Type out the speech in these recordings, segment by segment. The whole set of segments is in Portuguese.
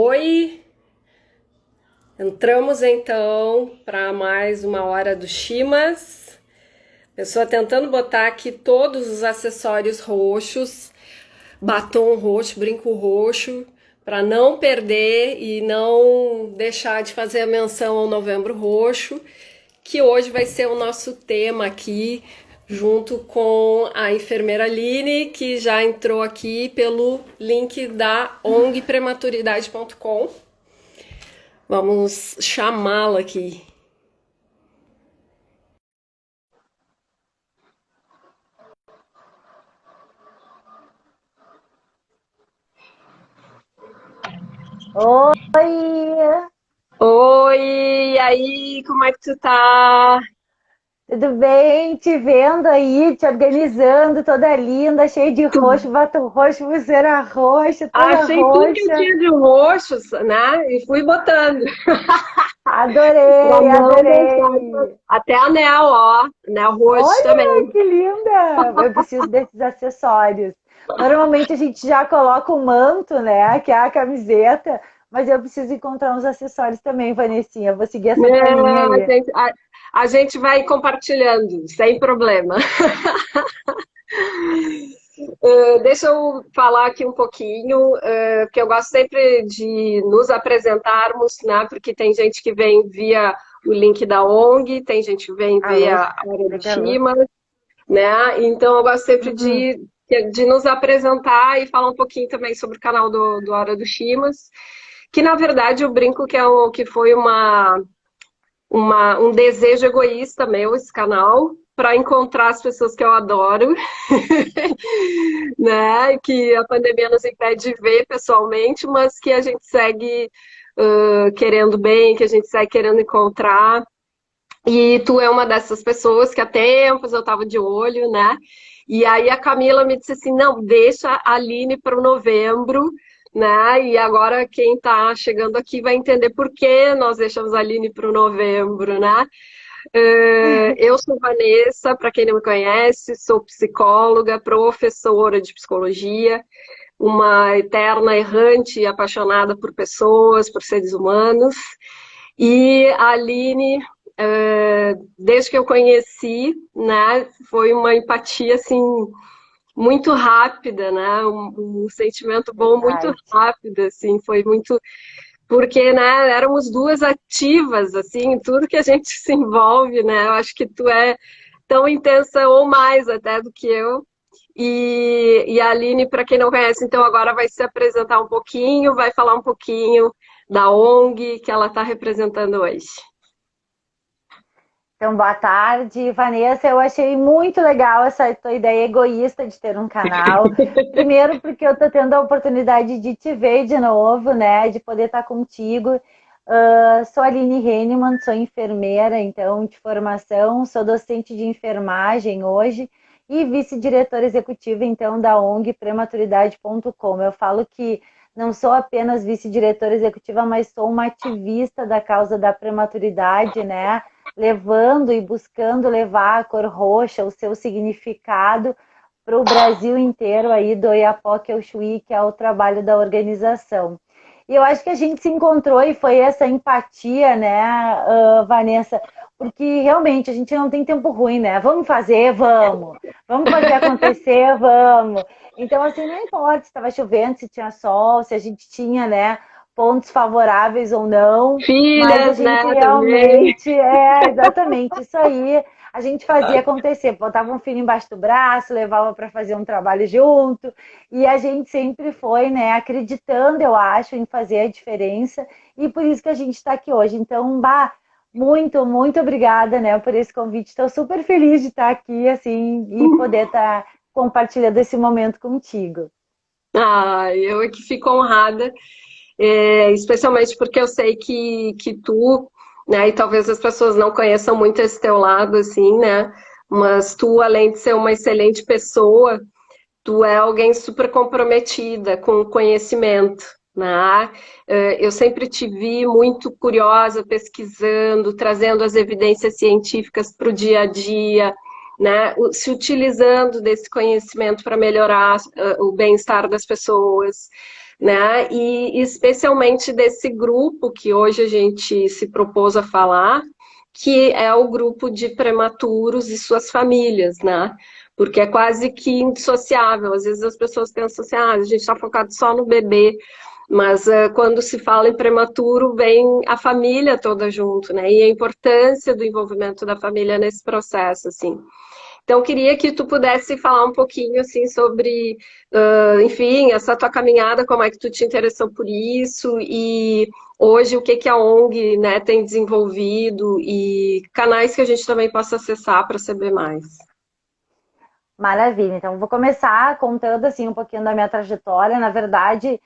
Oi, entramos então para mais uma hora do Chimas. Pessoa tentando botar aqui todos os acessórios roxos, batom roxo, brinco roxo, para não perder e não deixar de fazer a menção ao Novembro Roxo, que hoje vai ser o nosso tema aqui, junto com a enfermeira Aline, que já entrou aqui pelo link da ongprematuridade.com. Vamos chamá-la aqui. Oi, Oi, e aí, como é que tu tá? tudo bem? Te vendo aí, te organizando, toda linda, cheia de Tu roxo, batom roxo, pulseira roxa, toda achei tudo que eu roxa. tinha de roxos, né? E fui botando. Pra Adorei, não deixar adorei. até anel, ó, anel roxo Olha, também. que linda! Eu preciso desses acessórios. Normalmente a gente já coloca o manto, né, que é a camiseta, mas eu preciso encontrar uns acessórios também, Vanessinha. Vou seguir essa tua linha É, aí. a gente vai compartilhando, sem problema. Deixa eu falar aqui um pouquinho, que eu gosto sempre de nos apresentarmos, né? Porque tem gente que vem via o link da ONG, tem gente que vem Alô, via a área do legal. Shima, né? Então eu gosto sempre Uhum. de nos apresentar e falar um pouquinho também sobre o canal do Hora do Chimas, que na verdade eu brinco que, que foi um desejo egoísta meu, esse canal, para encontrar as pessoas que eu adoro, né? Que a pandemia nos impede de ver pessoalmente, mas que a gente segue querendo bem, que a gente segue querendo encontrar. E tu é uma dessas pessoas que há tempos eu estava de olho, né? E aí a Camila me disse assim, não, deixa a Aline para o novembro, né? E agora quem está chegando aqui vai entender por que nós deixamos a Aline para o novembro, né? Eu sou Vanessa, para quem não me conhece, sou psicóloga, professora de psicologia, uma eterna errante e apaixonada por pessoas, por seres humanos. E a Aline, desde que eu conheci, né, foi uma empatia assim muito rápida, né, um sentimento bom muito Verdade. rápido, assim, foi muito porque, né, éramos duas ativas, assim, em tudo que a gente se envolve, né? Eu acho que tu é tão intensa ou mais até do que eu. E a Aline, para quem não conhece, então agora vai se apresentar um pouquinho, vai falar um pouquinho da ONG que ela está representando hoje. Então, boa tarde, Vanessa. Eu achei muito legal essa tua ideia egoísta de ter um canal. Primeiro, porque eu tô tendo a oportunidade de te ver de novo, né? De poder estar contigo. Sou Aline Henneman, sou enfermeira, então, de formação, sou docente de enfermagem hoje e vice-diretora executiva, então, da ONG Prematuridade.com. Eu falo que não sou apenas vice-diretora executiva, mas sou uma ativista da causa da prematuridade, né? Levando e buscando levar a cor roxa, o seu significado para o Brasil inteiro aí do Oiapoque ao Chuí, que é o trabalho da organização. E eu acho que a gente se encontrou e foi essa empatia, né, Vanessa? Porque realmente a gente não tem tempo ruim, né? Vamos fazer, vamos. Vamos fazer acontecer, vamos. Então, assim, não importa se estava chovendo, se tinha sol, se a gente tinha, né, pontos favoráveis ou não, mas a Filhas, gente né, também. realmente é exatamente isso aí. A gente fazia acontecer, botava um filho embaixo do braço, levava para fazer um trabalho junto, e a gente sempre foi, né, acreditando, eu acho, em fazer a diferença, e por isso que a gente está aqui hoje. Então, bah, muito, muito obrigada, né, por esse convite. Estou super feliz de estar aqui, assim, e poder estar compartilhando esse momento contigo. Ah, eu é que fico honrada, especialmente porque eu sei que tu, né, e talvez as pessoas não conheçam muito esse teu lado, assim, né, mas tu, além de ser uma excelente pessoa, tu é alguém super comprometida com o conhecimento, né? Eu sempre te vi muito curiosa, pesquisando, trazendo as evidências científicas para o dia a dia, né? Se utilizando desse conhecimento para melhorar o bem-estar das pessoas. né? E especialmente desse grupo que hoje a gente se propôs a falar, que é o grupo de prematuros e suas famílias, né? Porque é quase que indissociável. Às vezes as pessoas pensam assim, a gente está focado só no bebê, mas quando se fala em prematuro, vem a família toda junto, né? E a importância do envolvimento da família nesse processo, assim. Então, queria que tu pudesse falar um pouquinho, assim, sobre, enfim, essa tua caminhada, como é que tu te interessou por isso e hoje o que que a ONG, né, tem desenvolvido e canais que a gente também possa acessar para saber mais. Maravilha. Então, vou começar contando assim um pouquinho da minha trajetória. Na verdade,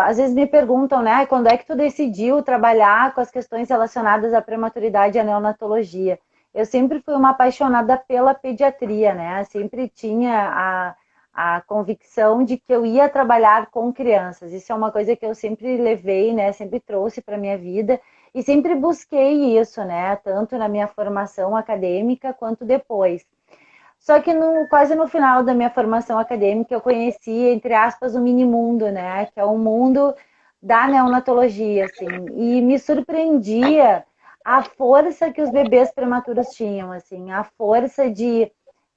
às vezes me perguntam, né, quando é que tu decidiu trabalhar com as questões relacionadas à prematuridade e à neonatologia? Eu sempre fui uma apaixonada pela pediatria, né? Sempre tinha a convicção de que eu ia trabalhar com crianças. Isso é uma coisa que eu sempre levei, né? Sempre trouxe para minha vida e sempre busquei isso, né? Tanto na minha formação acadêmica quanto depois. Só que quase no final da minha formação acadêmica eu conheci, entre aspas, o mini mundo, né? Que é o mundo da neonatologia, assim. E me surpreendia a força que os bebês prematuros tinham, assim. A força de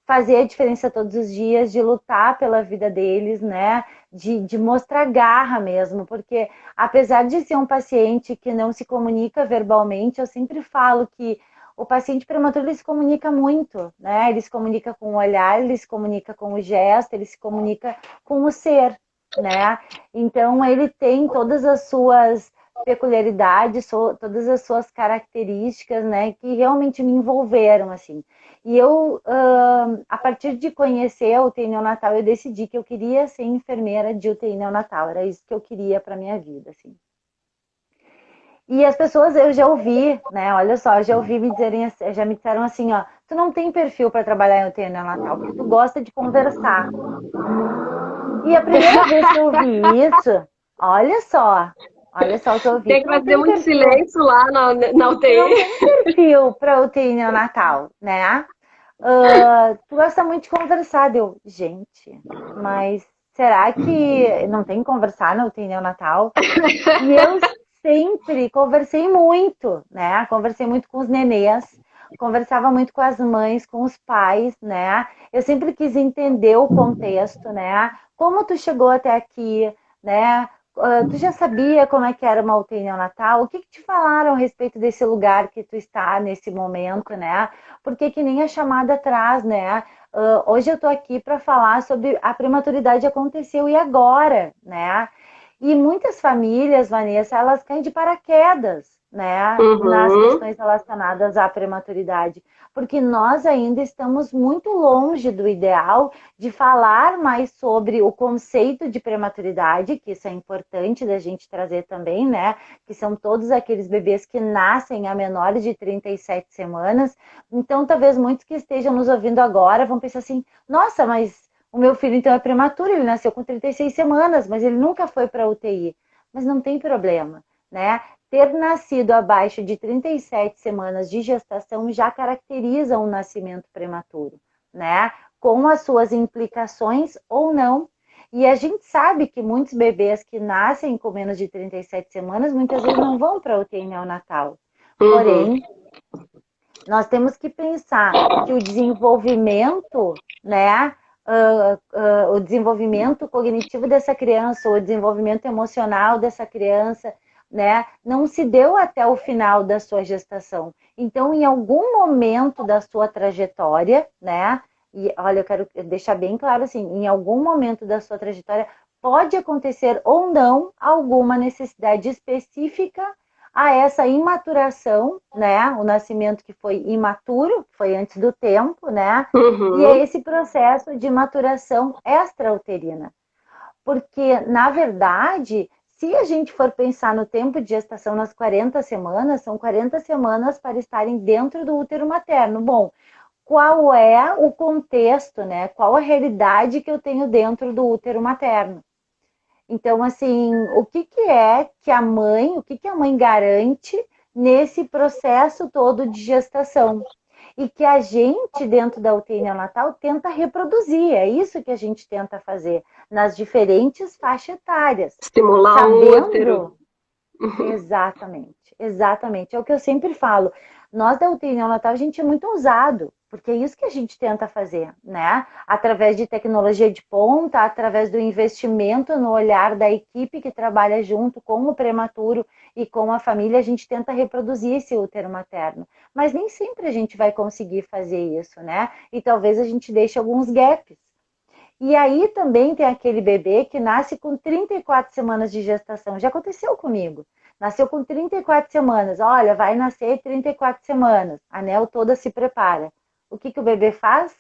fazer a diferença todos os dias, de lutar pela vida deles, né? De mostrar garra mesmo. Porque apesar de ser um paciente que não se comunica verbalmente, eu sempre falo que o paciente prematuro ele se comunica muito, né? Ele se comunica com o olhar, ele se comunica com o gesto, ele se comunica com o ser, né? Então ele tem todas as suas peculiaridades, todas as suas características, né? Que realmente me envolveram, assim. E eu, a partir de conhecer a UTI neonatal, eu decidi que eu queria ser enfermeira de UTI neonatal. Era isso que eu queria para minha vida, assim. E as pessoas, eu já ouvi, né? Olha só, eu já ouvi me dizerem, já me disseram assim, ó, tu não tem perfil para trabalhar em UTI neonatal, porque tu gosta de conversar. E a primeira vez que eu ouvi isso, olha só o que eu ouvi, Tem tu que não fazer tem muito perfil, silêncio lá na tu não UTI. tem perfil para UTI neonatal, né? Tu gosta muito de conversar, deu, gente, mas será que não tem que conversar na UTI neonatal? E eu sempre conversei muito, né? Conversei muito com os nenês, conversava muito com as mães, com os pais, né? Eu sempre quis entender o contexto, né? Como tu chegou até aqui, né? Tu já sabia como é que era uma UTI neonatal? O que que te falaram a respeito desse lugar que tu está nesse momento, né? Porque que nem a chamada traz, né? Hoje eu tô aqui para falar sobre a prematuridade aconteceu e agora, né? E muitas famílias, Vanessa, elas caem de paraquedas, né, nas Uhum. questões relacionadas à prematuridade, porque nós ainda estamos muito longe do ideal de falar mais sobre o conceito de prematuridade, que isso é importante da gente trazer também, né, que são todos aqueles bebês que nascem a menores de 37 semanas. Então, talvez muitos que estejam nos ouvindo agora vão pensar assim: nossa, mas o meu filho, então, é prematuro, ele nasceu com 36 semanas, mas ele nunca foi para a UTI. Mas não tem problema, né? Ter nascido abaixo de 37 semanas de gestação já caracteriza um nascimento prematuro, né? Com as suas implicações ou não. E a gente sabe que muitos bebês que nascem com menos de 37 semanas, muitas vezes não vão para a UTI neonatal. Uhum. Porém, nós temos que pensar que o desenvolvimento, né, o desenvolvimento cognitivo dessa criança, o desenvolvimento emocional dessa criança, né, não se deu até o final da sua gestação. Então, em algum momento da sua trajetória, né, e olha, eu quero deixar bem claro assim, em algum momento da sua trajetória pode acontecer ou não alguma necessidade específica a essa imaturação, né? O nascimento que foi imaturo, que foi antes do tempo, né? E é Uhum. esse processo de maturação extrauterina. Porque, na verdade, se a gente for pensar no tempo de gestação nas 40 semanas, são 40 semanas para estarem dentro do útero materno. Bom, qual é o contexto, né? Qual a realidade que eu tenho dentro do útero materno? Então, assim, o que que a mãe garante nesse processo todo de gestação? e que a gente, dentro da UTI neonatal, tenta reproduzir. É isso que a gente tenta fazer nas diferentes faixas etárias. Estimular um útero. Sabendo exatamente, exatamente. É o que eu sempre falo. Nós da UTI neonatal, a gente é muito ousado, porque é isso que a gente tenta fazer, né? Através de tecnologia de ponta, através do investimento no olhar da equipe que trabalha junto com o prematuro e com a família, a gente tenta reproduzir esse útero materno. Mas nem sempre a gente vai conseguir fazer isso, né? E talvez a gente deixe alguns gaps. E aí também tem aquele bebê que nasce com 34 semanas de gestação. Já aconteceu comigo. Nasceu com 34 semanas. Olha, vai nascer 34 semanas. A Nel toda se prepara. O que o bebê faz?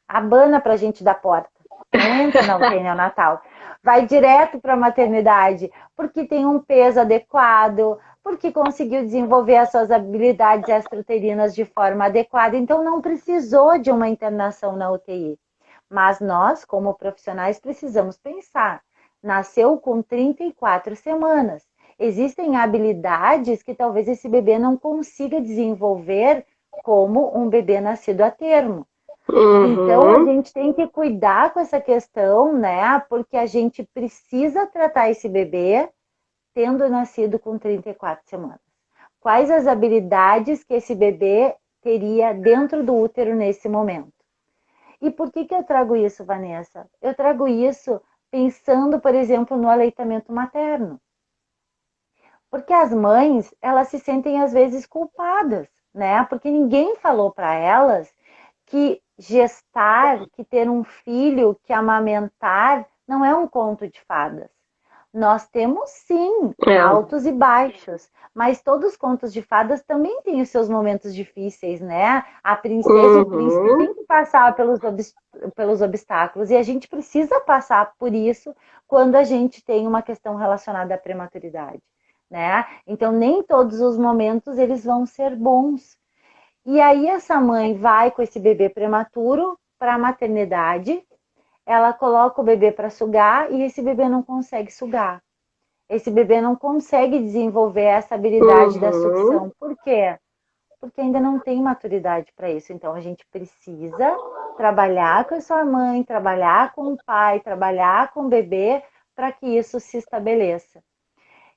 Abana para a gente da porta. Não entra na UTI neonatal. Vai direto para a maternidade, porque tem um peso adequado, porque conseguiu desenvolver as suas habilidades extrauterinas de forma adequada. Então, não precisou de uma internação na UTI. Mas nós, como profissionais, precisamos pensar. Nasceu com 34 semanas. Existem habilidades que talvez esse bebê não consiga desenvolver como um bebê nascido a termo. Então, a gente tem que cuidar com essa questão, né? Porque a gente precisa tratar esse bebê tendo nascido com 34 semanas. Quais as habilidades que esse bebê teria dentro do útero nesse momento? E por que eu trago isso, Vanessa? Eu trago isso pensando, por exemplo, no aleitamento materno. Porque as mães, elas se sentem às vezes culpadas, né? Porque ninguém falou para elas que gestar, que ter um filho, que amamentar, não é um conto de fadas. Nós temos sim altos e baixos, mas todos os contos de fadas também têm os seus momentos difíceis, né? A princesa e o príncipe têm que passar pelos obstáculos e a gente precisa passar por isso quando a gente tem uma questão relacionada à prematuridade, né? Então nem todos os momentos eles vão ser bons. E aí essa mãe vai com esse bebê prematuro para a maternidade, ela coloca o bebê para sugar e esse bebê não consegue sugar. Esse bebê não consegue desenvolver essa habilidade da sucção. Por quê? Porque ainda não tem maturidade para isso. Então a gente precisa trabalhar com a sua mãe, trabalhar com o pai, trabalhar com o bebê para que isso se estabeleça.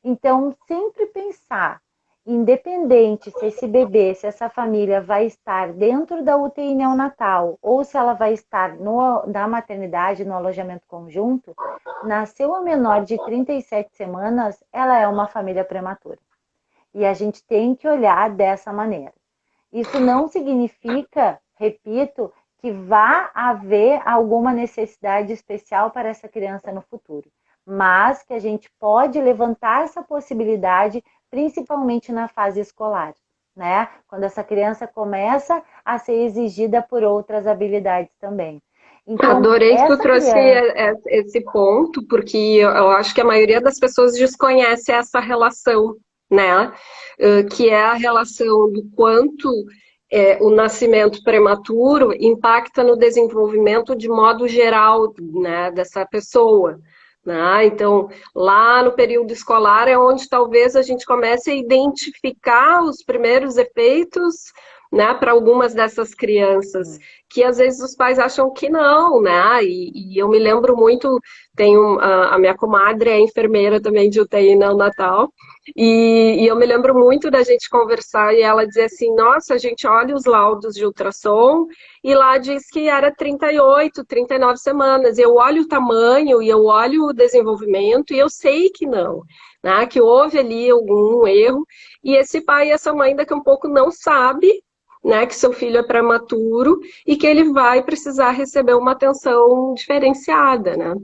Então, sempre pensar, independente se esse bebê, se essa família vai estar dentro da UTI neonatal ou se ela vai estar na maternidade, no alojamento conjunto, nasceu a menor de 37 semanas, ela é uma família prematura. E a gente tem que olhar dessa maneira. Isso não significa, repito, que vá haver alguma necessidade especial para essa criança no futuro, mas que a gente pode levantar essa possibilidade, principalmente na fase escolar, né? Quando essa criança começa a ser exigida por outras habilidades também. Então, adorei que tu trouxe esse ponto, porque eu acho que a maioria das pessoas desconhece essa relação, né? Que é a relação do quanto o nascimento prematuro impacta no desenvolvimento de modo geral, né, dessa pessoa. Né? Então, lá no período escolar é onde talvez a gente comece a identificar os primeiros efeitos, né, para algumas dessas crianças, que às vezes os pais acham que não, né? E eu me lembro muito, a minha comadre é enfermeira também de UTI neonatal, e eu me lembro muito da gente conversar e ela dizer assim, nossa, a gente olha os laudos de ultrassom e lá diz que era 38, 39 semanas. Eu olho o tamanho e eu olho o desenvolvimento e eu sei que não, né? Que houve ali algum erro e esse pai e essa mãe daqui a um pouco não sabe, né, que seu filho é prematuro e que ele vai precisar receber uma atenção diferenciada, né?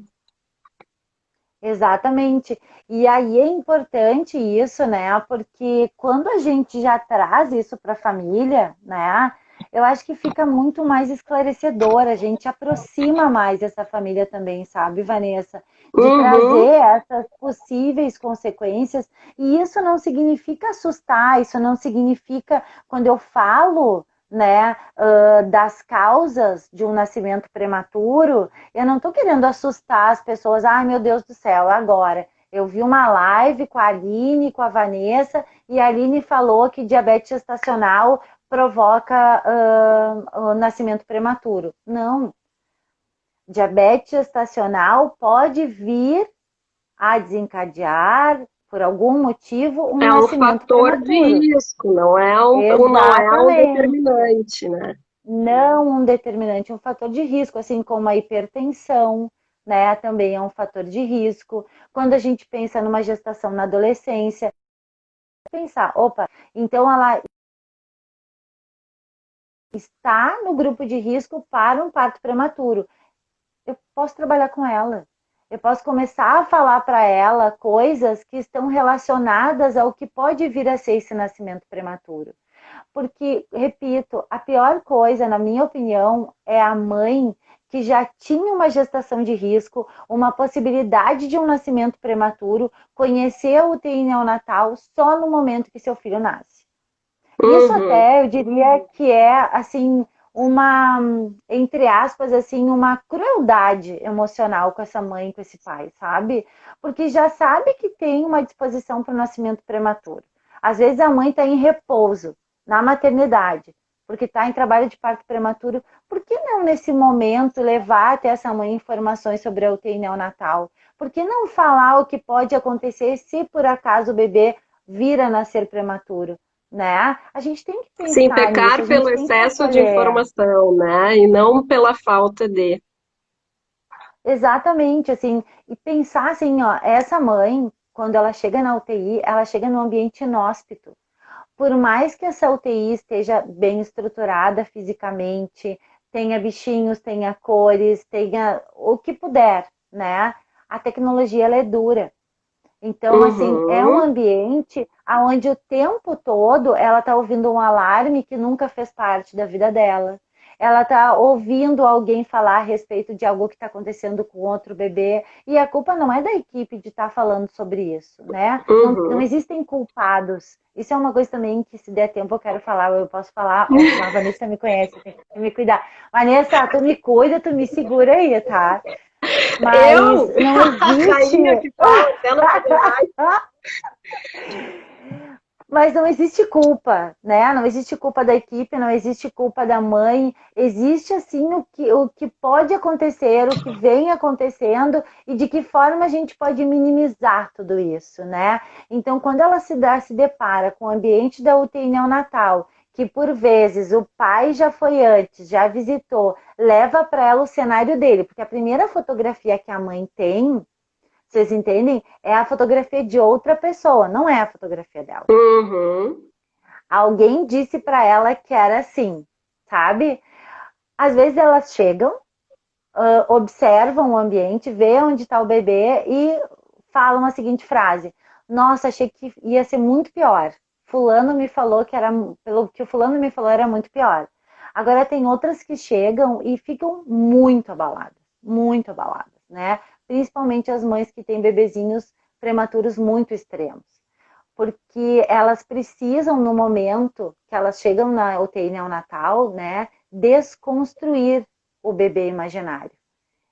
Exatamente. E aí é importante isso, né? Porque quando a gente já traz isso para a família, né? Eu acho que fica muito mais esclarecedor, a gente aproxima mais essa família também, sabe, Vanessa? De trazer essas possíveis consequências. E isso não significa assustar, isso não significa, quando eu falo, né, das causas de um nascimento prematuro, eu não estou querendo assustar as pessoas, ai meu Deus do céu, agora. Eu vi uma live com a Aline, com a Vanessa, e a Aline falou que diabetes gestacional provoca o nascimento prematuro. Não. Diabetes gestacional pode vir a desencadear, por algum motivo, um É um nascimento fator de prematuro. risco, não é um Exatamente. determinante, né? Não um determinante, um fator de risco, assim como a hipertensão, né? Também é um fator de risco. Quando a gente pensa numa gestação na adolescência, pensar, opa, então ela está no grupo de risco para um parto prematuro. Eu posso trabalhar com ela. Eu posso começar a falar para ela coisas que estão relacionadas ao que pode vir a ser esse nascimento prematuro. Porque, repito, a pior coisa, na minha opinião, é a mãe que já tinha uma gestação de risco, uma possibilidade de um nascimento prematuro, conhecer a UTI neonatal só no momento que seu filho nasce. Isso Uhum. até eu diria que é assim uma, entre aspas, assim, uma crueldade emocional com essa mãe, com esse pai, sabe? Porque já sabe que tem uma disposição para o nascimento prematuro. Às vezes a mãe está em repouso na maternidade, porque está em trabalho de parto prematuro. Por que não, nesse momento, levar até essa mãe informações sobre a UTI neonatal? Por que não falar o que pode acontecer se por acaso o bebê vir a nascer prematuro? Né? A gente tem que Sim, pensar nisso, pecar a pelo gente tem que excesso de acolher. informação, né? E não pela falta de. Exatamente, assim, e pensar assim, ó, essa mãe, quando ela chega na UTI, ela chega no ambiente inóspito. Por mais que essa UTI esteja bem estruturada fisicamente, tenha bichinhos, tenha cores, tenha o que puder, né? A tecnologia ela é dura. Então, assim, é um Uhum. ambiente onde o tempo todo ela está ouvindo um alarme que nunca fez parte da vida dela. Ela está ouvindo alguém falar a respeito de algo que está acontecendo com outro bebê. E a culpa não é da equipe de estar falando sobre isso, né? Não, não Uhum. existem culpados. Isso é uma coisa também que, se der tempo, eu quero falar. Eu posso falar. A Vanessa me conhece, tem que me cuidar. Vanessa, tu me cuida, tu me segura aí, tá? Mas Eu, não a existe. rainha que fala até não poder mais. Mas não existe culpa, né? Não existe culpa da equipe, não existe culpa da mãe. Existe, assim, o que pode acontecer, o que vem acontecendo e de que forma a gente pode minimizar tudo isso, né? Então, quando ela se depara com o ambiente da UTI neonatal, que por vezes o pai já foi antes, já visitou, leva para ela o cenário dele, porque a primeira fotografia que a mãe tem, vocês entendem? É a fotografia de outra pessoa, não é a fotografia dela. Uhum. Alguém disse para ela que era assim, sabe? Às vezes elas chegam, observam o ambiente, vê onde está o bebê e falam a seguinte frase: Nossa, achei que ia ser muito pior. Fulano me falou que era, pelo que o fulano me falou, era muito pior. Agora tem outras que chegam e ficam muito abaladas, né? Principalmente as mães que têm bebezinhos prematuros muito extremos, porque elas precisam, no momento que elas chegam na UTI neonatal, né, desconstruir o bebê imaginário.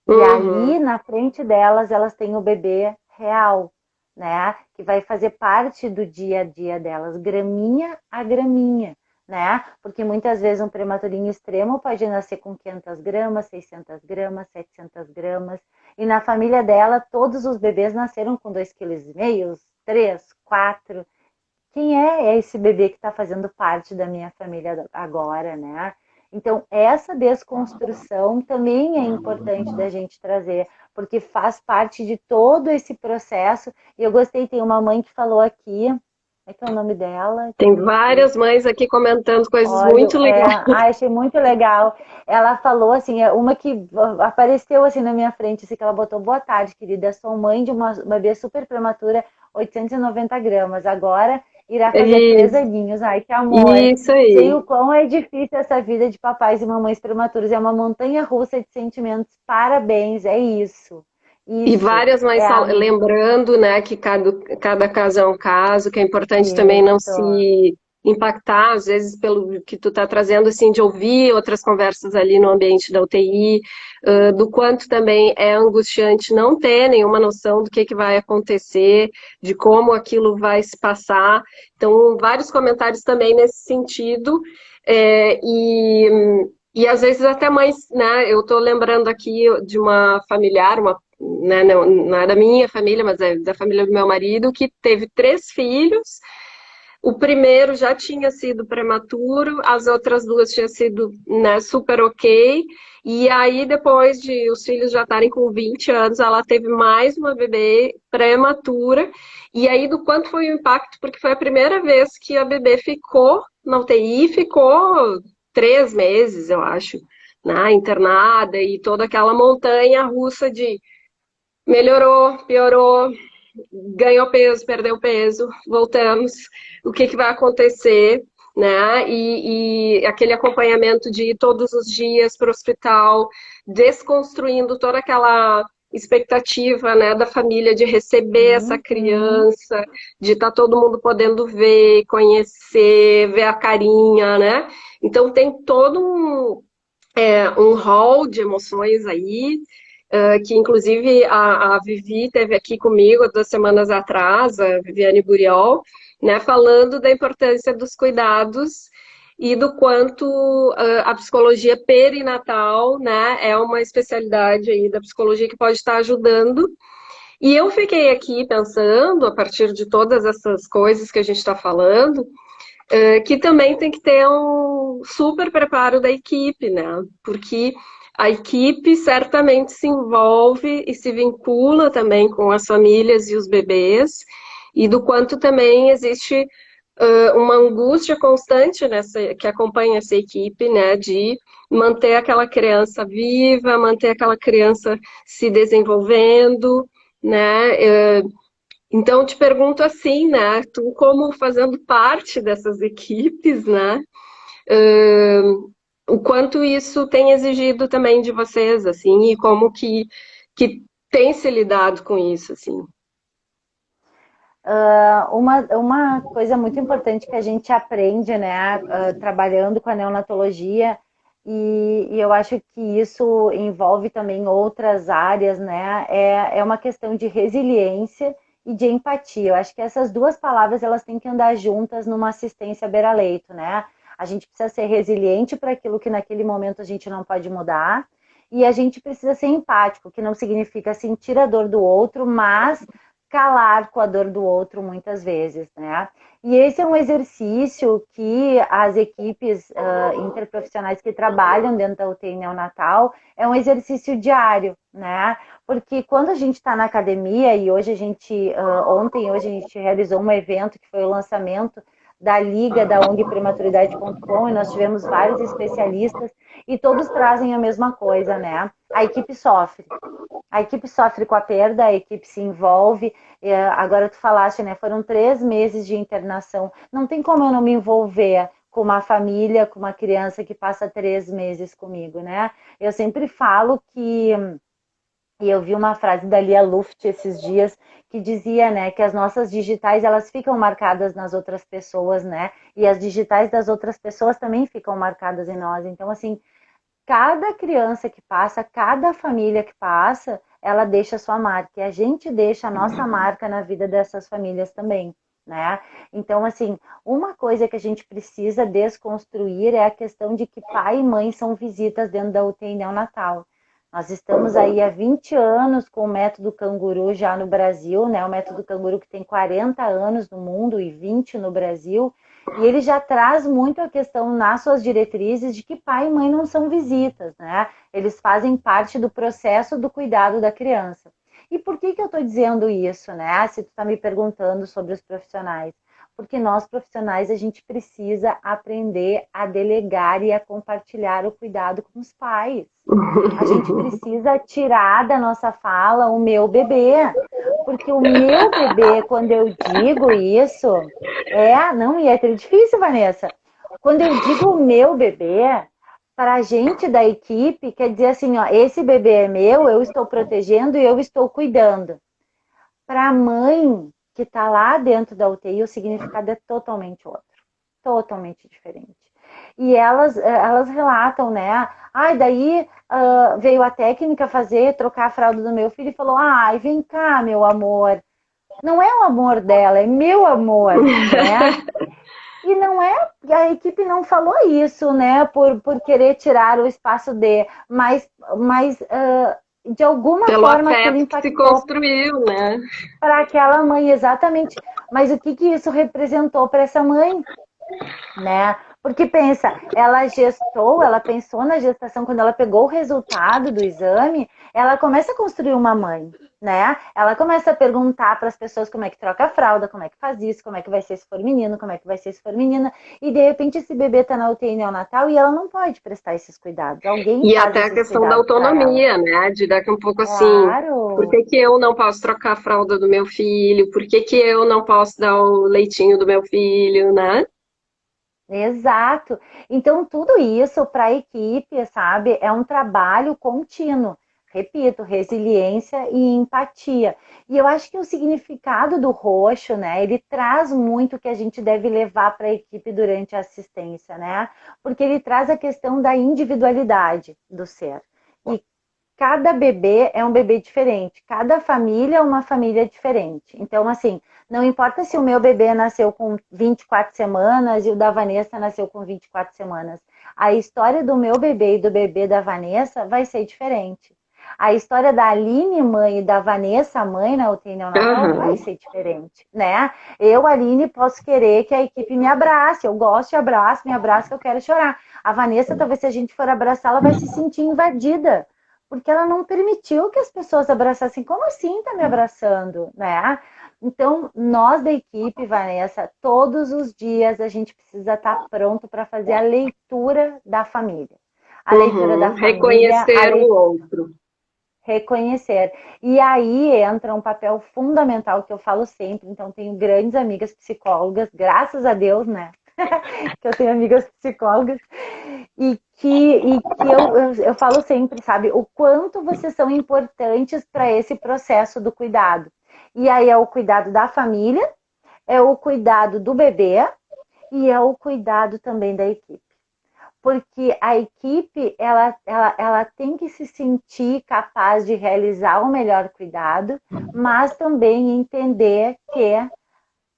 E Uhum. ali, na frente delas, elas têm o bebê real, né, que vai fazer parte do dia a dia delas, graminha a graminha, né, porque muitas vezes um prematurinho extremo pode nascer com 500 gramas, 600 gramas, 700 gramas, e na família dela, todos os bebês nasceram com 2,5 kg, 3, 4. Quem é esse bebê que está fazendo parte da minha família agora, né? Então, essa desconstrução também é importante da gente trazer, porque faz parte de todo esse processo. E eu gostei, tem uma mãe que falou aqui, é que é o nome dela, Tem deixa eu ver aqui. várias mães aqui comentando coisas Olha, muito legais. achei muito legal. Ela falou assim, uma que apareceu assim na minha frente, assim, que ela botou: Boa tarde, querida. Sou mãe de uma bebê super prematura, 890 gramas. Agora irá fazer 3 aninhos. Ai, que amor. Isso Sei aí. o quão é difícil essa vida de papais e mamães prematuros. É uma montanha russa de sentimentos. Parabéns, é isso. E Isso. várias mães É lembrando, né, que cada caso é um caso, que é importante também não isso. se impactar, às vezes, pelo que tu está trazendo, assim, de ouvir outras conversas ali no ambiente da UTI, do quanto também é angustiante não ter nenhuma noção do que vai acontecer, de como aquilo vai se passar. Então, vários comentários também nesse sentido, e às vezes até mães, né? Eu estou lembrando aqui de uma familiar, né, não é da minha família, mas é da família do meu marido, que teve 3 filhos. O primeiro já tinha sido prematuro, as outras 2 tinham sido, né, super ok. E aí, depois de os filhos já estarem com 20 anos, ela teve mais uma bebê prematura. E aí, do quanto foi o impacto, porque foi a primeira vez que a bebê ficou na UTI, ficou 3 meses, eu acho, né, internada, e toda aquela montanha russa de melhorou, piorou, ganhou peso, perdeu peso, voltamos, o que vai acontecer, né? E aquele acompanhamento de ir todos os dias para o hospital, desconstruindo toda aquela expectativa, né, da família de receber essa criança, de estar todo mundo podendo ver, conhecer, ver a carinha, né? Então tem todo um rol de emoções aí, que inclusive a Vivi teve aqui comigo 2 semanas atrás, a Viviane Buriol, né, falando da importância dos cuidados e do quanto a psicologia perinatal, né, é uma especialidade aí da psicologia que pode estar ajudando. E eu fiquei aqui pensando, a partir de todas essas coisas que a gente está falando, que também tem que ter um super preparo da equipe, né? Porque a equipe certamente se envolve e se vincula também com as famílias e os bebês, e do quanto também existe uma angústia constante que acompanha essa equipe, né? De manter aquela criança viva, manter aquela criança se desenvolvendo, né? Então, eu te pergunto assim, né? Tu, como fazendo parte dessas equipes, né? O quanto isso tem exigido também de vocês, assim, e como que tem se lidado com isso, assim. Uma coisa muito importante que a gente aprende, né, trabalhando com a neonatologia, e eu acho que isso envolve também outras áreas, né, é uma questão de resiliência e de empatia. Eu acho que essas duas palavras, elas têm que andar juntas numa assistência beira-leito, né? A gente precisa ser resiliente para aquilo que naquele momento a gente não pode mudar, e a gente precisa ser empático, que não significa sentir a dor do outro, mas calar com a dor do outro muitas vezes, né? E esse é um exercício que as equipes interprofissionais que trabalham dentro da UTI neonatal é um exercício diário, né? Porque quando a gente está na academia e hoje ontem a gente realizou um evento que foi o lançamento da Liga da ONG Prematuridade.com e nós tivemos vários especialistas e todos trazem a mesma coisa, né? A equipe sofre. A equipe sofre com a perda, a equipe se envolve. Agora tu falaste, né? Foram 3 meses de internação. Não tem como eu não me envolver com uma família, com uma criança que passa 3 meses comigo, né? Eu sempre falo que... E eu vi uma frase da Lia Luft esses dias que dizia, né, que as nossas digitais, elas ficam marcadas nas outras pessoas, né? E as digitais das outras pessoas também ficam marcadas em nós. Então, assim, cada criança que passa, cada família que passa, ela deixa a sua marca. E a gente deixa a nossa marca na vida dessas famílias também, né? Então, assim, uma coisa que a gente precisa desconstruir é a questão de que pai e mãe são visitas dentro da UTI neonatal. Nós estamos aí há 20 anos com o método canguru já no Brasil, né? O método canguru que tem 40 anos no mundo e 20 no Brasil. E ele já traz muito a questão nas suas diretrizes de que pai e mãe não são visitas, né? Eles fazem parte do processo do cuidado da criança. E por que eu estou dizendo isso, né? Se tu está me perguntando sobre os profissionais. Porque nós, profissionais, a gente precisa aprender a delegar e a compartilhar o cuidado com os pais. A gente precisa tirar da nossa fala o meu bebê. Porque o meu bebê, quando eu digo isso, não, e é difícil, Vanessa. Quando eu digo o meu bebê, para a gente da equipe, quer dizer assim, ó, esse bebê é meu, eu estou protegendo e eu estou cuidando. Para a mãe que está lá dentro da UTI, o significado é totalmente outro. totalmente diferente. E elas relatam, né? Ai, daí veio a técnica fazer, trocar a fralda do meu filho e falou, ai, vem cá, meu amor. Não é o amor dela, é meu amor, né? E não é, a equipe não falou isso, né, por querer tirar o espaço mas de alguma Pelo forma aquilo afeto que se impactou construiu, né? para aquela mãe, exatamente. Mas o que isso representou para essa mãe? Né? Porque pensa, ela pensou na gestação, quando ela pegou o resultado do exame, ela começa a construir uma mãe, né? Ela começa a perguntar para as pessoas como é que troca a fralda, como é que faz isso, como é que vai ser se for menino, como é que vai ser se for menina, e de repente esse bebê está na UTI neonatal e ela não pode prestar esses cuidados. Alguém E faz até a esses questão da cuidados para ela. autonomia, né? De daqui um pouco assim, por Claro. que que eu não posso trocar a fralda do meu filho? Por que que eu não posso dar o leitinho do meu filho, né? Exato. Então, tudo isso para a equipe, sabe, é um trabalho contínuo. Repito, resiliência e empatia. E eu acho que o significado do roxo, né, ele traz muito que a gente deve levar para a equipe durante a assistência, né? Porque ele traz a questão da individualidade do ser. E cada bebê é um bebê diferente, cada família é uma família diferente. Então, assim, não importa se o meu bebê nasceu com 24 semanas e o da Vanessa nasceu com 24 semanas. A história do meu bebê e do bebê da Vanessa vai ser diferente. A história da Aline, mãe, e da Vanessa, mãe, na UTI neonatal, vai Aham. ser diferente, né? Eu, Aline, posso querer que a equipe me abrace. Eu gosto de abraço, me abraça que eu quero chorar. A Vanessa, talvez se a gente for abraçar, ela vai se sentir invadida porque ela não permitiu que as pessoas abraçassem. Como assim tá me abraçando, né? Então, nós da equipe, Vanessa, todos os dias a gente precisa estar pronto para fazer a leitura da família. A leitura da Uhum. família, Reconhecer o outro. reconhecer. E aí entra um papel fundamental que eu falo sempre. Então, tenho grandes amigas psicólogas, graças a Deus, né? Que eu tenho amigas psicólogas e que eu falo sempre, sabe, o quanto vocês são importantes para esse processo do cuidado. E aí é o cuidado da família, é o cuidado do bebê e é o cuidado também da equipe. Porque a equipe, ela tem que se sentir capaz de realizar o melhor cuidado, mas também entender que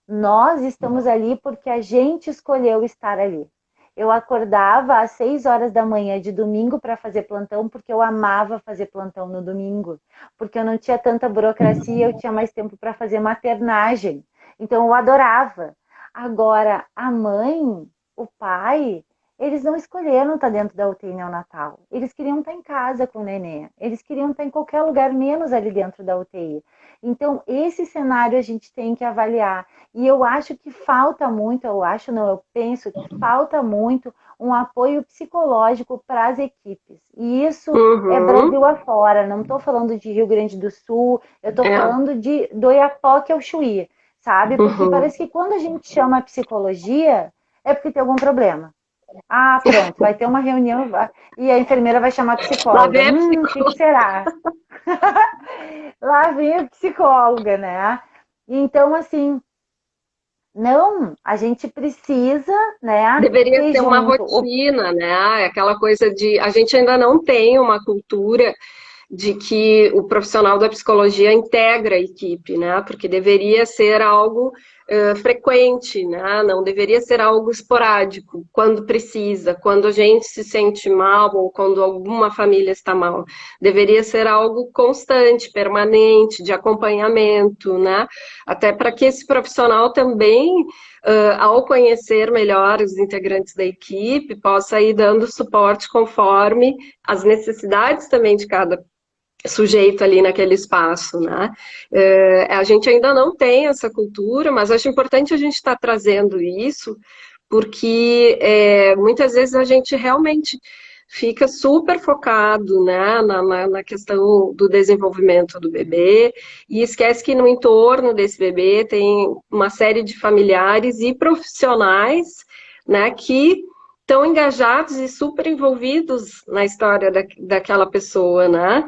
nós estamos ali porque a gente escolheu estar ali. Eu acordava às 6 horas da manhã de domingo para fazer plantão, porque eu amava fazer plantão no domingo. Porque eu não tinha tanta burocracia, eu tinha mais tempo para fazer maternagem. Então eu adorava. Agora, a mãe, o pai, eles não escolheram estar dentro da UTI neonatal. Eles queriam estar em casa com o nenê. Eles queriam estar em qualquer lugar, menos ali dentro da UTI. Então, esse cenário a gente tem que avaliar. E eu acho que falta muito, eu penso que falta muito um apoio psicológico para as equipes. E isso é Uhum. Brasil afora, não estou falando de Rio Grande do Sul, eu estou É. falando do Iapoque ao Chuí, sabe? Porque Uhum. parece que quando a gente chama a psicologia, é porque tem algum problema. Ah, pronto, vai ter uma reunião e a enfermeira vai chamar a Lá psicóloga. vem a O que será? Lá vem a psicóloga, né? Então, assim, não, a gente precisa, né, Deveria ter ser uma junto o rotina, né? Aquela coisa de a gente ainda não tem uma cultura de que o profissional da psicologia integra a equipe, né? Porque deveria ser algo frequente, né? Não deveria ser algo esporádico, quando precisa, quando a gente se sente mal ou quando alguma família está mal. Deveria ser algo constante, permanente, de acompanhamento, né? Até para que esse profissional também ao conhecer melhor os integrantes da equipe, possa ir dando suporte conforme as necessidades também de cada sujeito ali naquele espaço, né? A gente ainda não tem essa cultura, mas acho importante a gente estar trazendo isso, porque muitas vezes a gente realmente fica super focado, né, na questão do desenvolvimento do bebê e esquece que no entorno desse bebê tem uma série de familiares e profissionais, né, que estão engajados e super envolvidos na história daquela pessoa, né?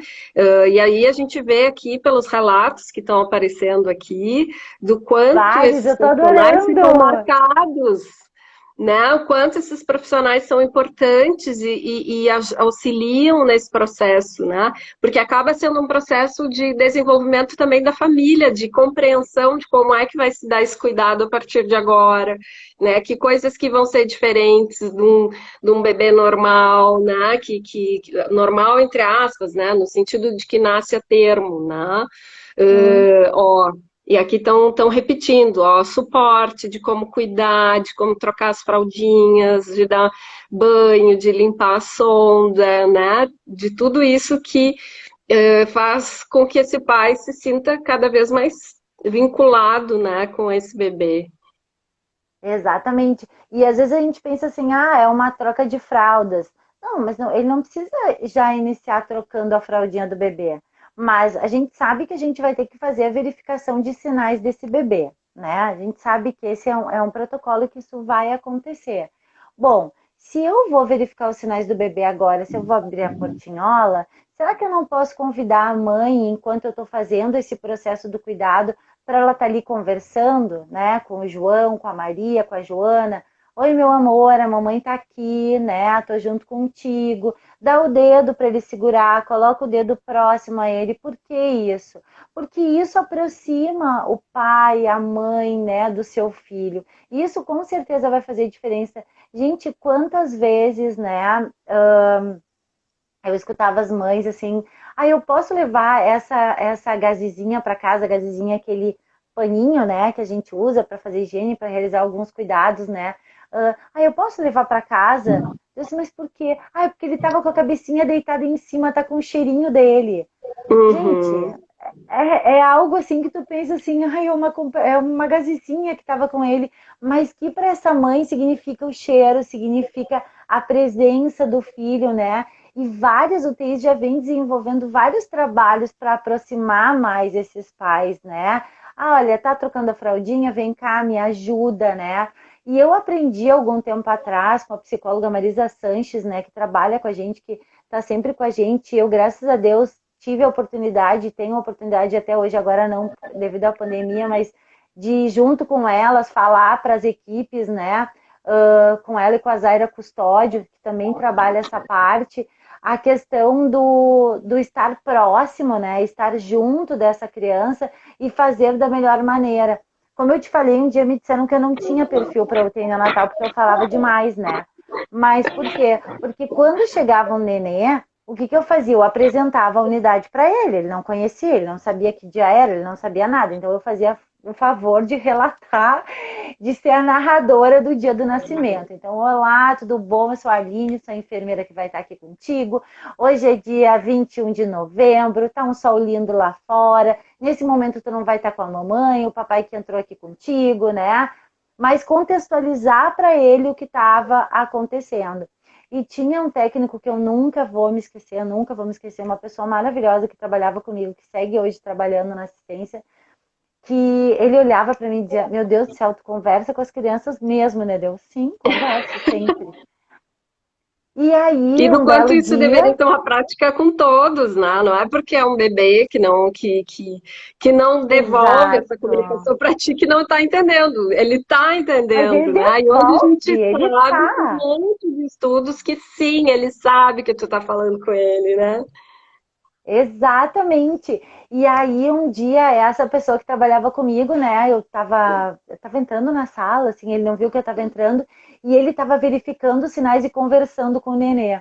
E aí a gente vê aqui pelos relatos que estão aparecendo aqui, do quanto vários, esses eu tô profissionais ficam adorando. marcados, né? O quanto esses profissionais são importantes e auxiliam nesse processo, né? Porque acaba sendo um processo de desenvolvimento também da família, de compreensão de como é que vai se dar esse cuidado a partir de agora, né? Que coisas que vão ser diferentes de um bebê normal, né? Normal entre aspas, né? No sentido de que nasce a termo, né? Ó, e aqui estão repetindo, ó, suporte de como cuidar, de como trocar as fraldinhas, de dar banho, de limpar a sonda, né? De tudo isso que faz com que esse pai se sinta cada vez mais vinculado, né, com esse bebê. Exatamente. E às vezes a gente pensa assim, ah, é uma troca de fraldas. Não, mas não, ele não precisa já iniciar trocando a fraldinha do bebê. Mas a gente sabe que a gente vai ter que fazer a verificação de sinais desse bebê, né? A gente sabe que esse é um protocolo que isso vai acontecer. Bom, se eu vou verificar os sinais do bebê agora, se eu vou abrir a portinhola, será que eu não posso convidar a mãe, enquanto eu estou fazendo esse processo do cuidado, para ela estar ali conversando, né, com o João, com a Maria, com a Joana? Oi, meu amor, a mamãe tá aqui, né? Tô junto contigo. Dá o dedo para ele segurar, coloca o dedo próximo a ele. Por que isso? Porque isso aproxima o pai, a mãe, né, do seu filho. Isso com certeza vai fazer diferença. Gente, quantas vezes, né, eu escutava as mães assim, ah, eu posso levar essa gazezinha para casa, a gazezinha, aquele paninho, né, que a gente usa para fazer higiene, para realizar alguns cuidados, né? Eu posso levar para casa? Eu disse, mas por quê? Ah, é porque ele tava com a cabecinha deitada em cima, tá com o cheirinho dele. Gente, Uhum. é algo assim que tu pensa assim, ai, é uma gazezinha que tava com ele, mas que para essa mãe significa o cheiro, significa a presença do filho, né? E várias UTIs já vêm desenvolvendo vários trabalhos para aproximar mais esses pais, né? Ah, olha, tá trocando a fraldinha, vem cá, me ajuda, né? E eu aprendi algum tempo atrás com a psicóloga Marisa Sanches, né, que trabalha com a gente, que tá sempre com a gente. Eu, graças a Deus, tive a oportunidade, tenho a oportunidade até hoje, agora não devido à pandemia, mas de, junto com elas, falar para as equipes, né? Com ela e com a Zaira Custódio, que também trabalha essa parte, a questão do estar próximo, né? Estar junto dessa criança e fazer da melhor maneira. Como eu te falei, um dia me disseram que eu não tinha perfil para UTI neonatal, porque eu falava demais, né? Mas por quê? Porque quando chegava um nenê, o que eu fazia? Eu apresentava a unidade para ele, ele não conhecia, ele não sabia que dia era, ele não sabia nada. Então eu fazia o favor de relatar, de ser a narradora do dia do nascimento. Então, olá, tudo bom? Eu sou a Aline, sou a enfermeira que vai estar aqui contigo. Hoje é dia 21 de novembro, tá um sol lindo lá fora. Nesse momento tu não vai estar com a mamãe, o papai que entrou aqui contigo, né? Mas contextualizar para ele o que estava acontecendo. E tinha um técnico que eu nunca vou me esquecer, nunca vou me esquecer, uma pessoa maravilhosa que trabalhava comigo, que segue hoje trabalhando na assistência, que ele olhava para mim e dizia, meu Deus do céu, tu conversa com as crianças mesmo, né? Eu, sim, converso sempre. E E aí, do um quanto belo isso deveria dia, ser uma prática com todos, né? Não é porque é um bebê que não devolve essa exato, comunicação para ti que não está entendendo. Ele está mas entendendo, ele né? E hoje a devolve, gente ele sabe com um tá. monte de estudos que sim, ele sabe que tu está falando com ele, né? Exatamente. E aí um dia essa pessoa que trabalhava comigo, né, eu tava entrando na sala, assim, ele não viu que eu tava entrando e ele tava verificando os sinais e conversando com o nenê.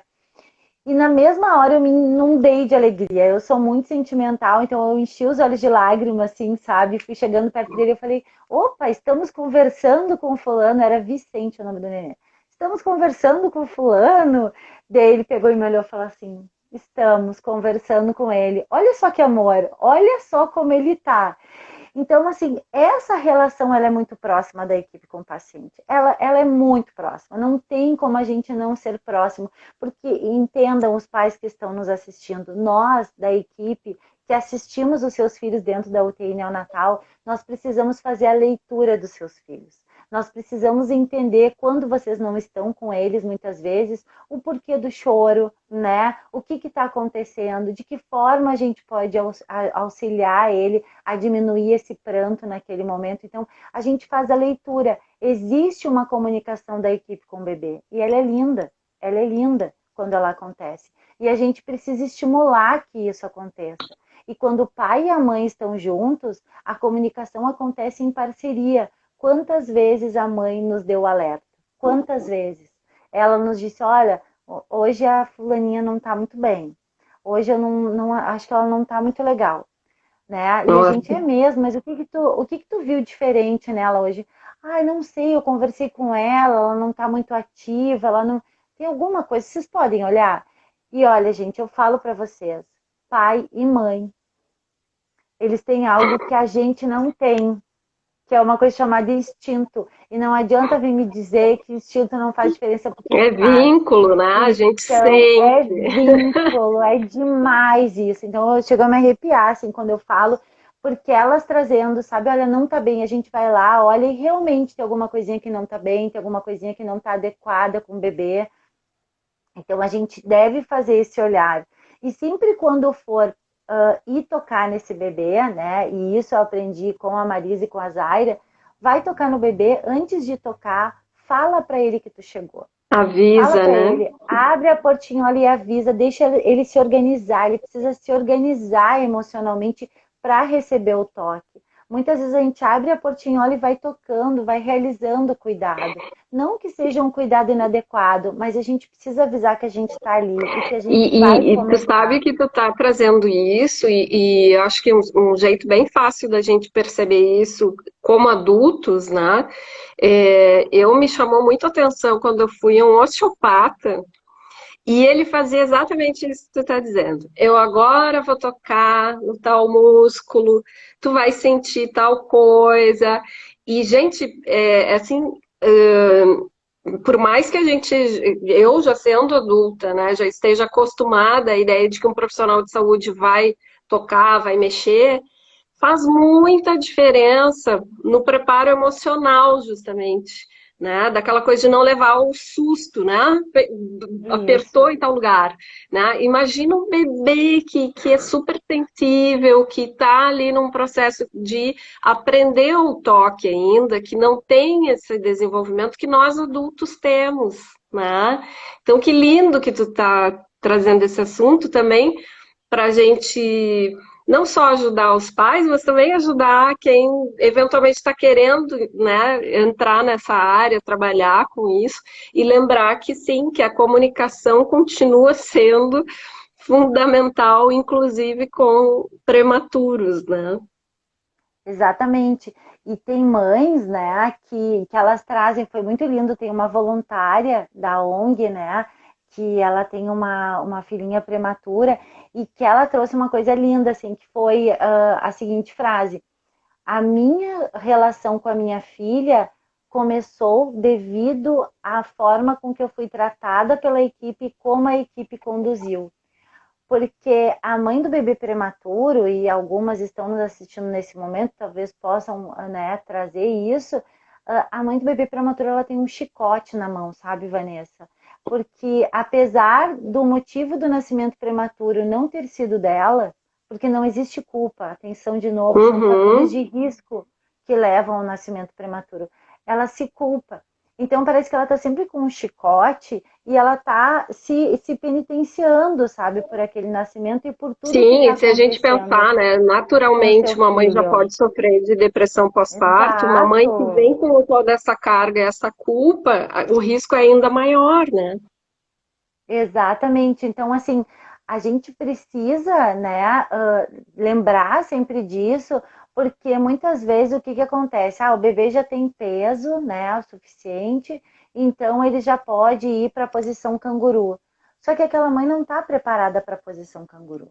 E na mesma hora eu me inundei de alegria. Eu sou muito sentimental, então eu enchi os olhos de lágrimas, assim, sabe? Fui chegando perto dele e falei: opa, estamos conversando com o fulano. Era Vicente o nome do neném. Estamos conversando com o fulano. Daí ele pegou e me olhou e falou assim: estamos conversando com ele. Olha só que amor, olha só como ele tá. Então, assim, essa relação ela é muito próxima da equipe com o paciente. Ela é muito próxima. Não tem como a gente não ser próximo, porque entendam os pais que estão nos assistindo, nós da equipe que assistimos os seus filhos dentro da UTI neonatal, nós precisamos fazer a leitura dos seus filhos. Nós precisamos entender quando vocês não estão com eles, muitas vezes, o porquê do choro, né? O que está acontecendo, de que forma a gente pode auxiliar ele a diminuir esse pranto naquele momento. Então, a gente faz a leitura. Existe uma comunicação da equipe com o bebê e ela é linda quando ela acontece. E a gente precisa estimular que isso aconteça. E quando o pai e a mãe estão juntos, a comunicação acontece em parceria. Quantas vezes a mãe nos deu alerta? Quantas vezes? Ela nos disse, olha, hoje a fulaninha não está muito bem. Hoje eu não acho que ela não está muito legal. Né? E a gente é mesmo, mas o que tu viu diferente nela hoje? Ai, não sei, eu conversei com ela não está muito ativa, ela não tem alguma coisa, vocês podem olhar. E olha, gente, eu falo para vocês, pai e mãe, eles têm algo que a gente não tem, que é uma coisa chamada instinto. E não adianta vir me dizer que instinto não faz diferença, porque É faz. vínculo, né? A gente Então, é sente. vínculo, é demais isso. Então, eu chego a me arrepiar, assim, quando eu falo, porque elas trazendo, sabe, olha, não tá bem, a gente vai lá, olha, e realmente tem alguma coisinha que não tá bem, tem alguma coisinha que não tá adequada com o bebê. Então, a gente deve fazer esse olhar. E sempre quando for ir tocar nesse bebê, né, e isso eu aprendi com a Marisa e com a Zaira, vai tocar no bebê, antes de tocar, fala para ele que tu chegou. Fala Avisa, para né? ele, abre a portinhola e avisa, deixa ele se organizar, ele precisa se organizar emocionalmente para receber o toque. Muitas vezes a gente abre a portinhola e vai tocando, vai realizando o cuidado. Não que seja um cuidado inadequado, mas a gente precisa avisar que a gente está ali e que a gente vai E tu sabe começar. que tu tá trazendo isso, e eu acho que um jeito bem fácil da gente perceber isso como adultos, né? Eu me chamou muito a atenção quando eu fui a um osteopata, e ele fazia exatamente isso que tu tá dizendo. Eu agora vou tocar no tal músculo, tu vai sentir tal coisa. E, gente, assim, por mais que eu já sendo adulta, né, já esteja acostumada à ideia de que um profissional de saúde vai tocar, vai mexer, faz muita diferença no preparo emocional, justamente, né? Daquela coisa de não levar o susto, né? Apertou Isso. em tal lugar, né? Imagina um bebê que é super sensível, que está ali num processo de aprender o toque ainda, que não tem esse desenvolvimento que nós adultos temos, né? Então, que lindo que tu está trazendo esse assunto também para a gente não só ajudar os pais, mas também ajudar quem eventualmente está querendo, né, entrar nessa área, trabalhar com isso, e lembrar que sim, que a comunicação continua sendo fundamental, inclusive com prematuros, né? Exatamente. E tem mães, né, que elas trazem, foi muito lindo, tem uma voluntária da ONG, né, que ela tem uma filhinha prematura e que ela trouxe uma coisa linda, assim, que foi a seguinte frase: a minha relação com a minha filha começou devido à forma com que eu fui tratada pela equipe e como a equipe conduziu, porque a mãe do bebê prematuro, e algumas estão nos assistindo nesse momento, talvez possam, né, trazer isso, a mãe do bebê prematuro ela tem um chicote na mão, sabe, Vanessa? Porque apesar do motivo do nascimento prematuro não ter sido dela, porque não existe culpa, atenção de novo, são fatores Uhum. de risco que levam ao nascimento prematuro, ela se culpa. Então parece que ela está sempre com um chicote e ela está se penitenciando, sabe, por aquele nascimento e por tudo que Sim, está e se a gente acontecendo pensar, né, com naturalmente seu uma mãe já filho. pode sofrer de depressão pós-parto, uma mãe que Exato, vem com toda essa carga, essa culpa, o risco é ainda maior, né? exatamente. Então, assim, a gente precisa, né, lembrar sempre disso, porque muitas vezes o que que acontece? Ah, o bebê já tem peso, né, o suficiente, então ele já pode ir para a posição canguru. Só que aquela mãe não está preparada para a posição canguru,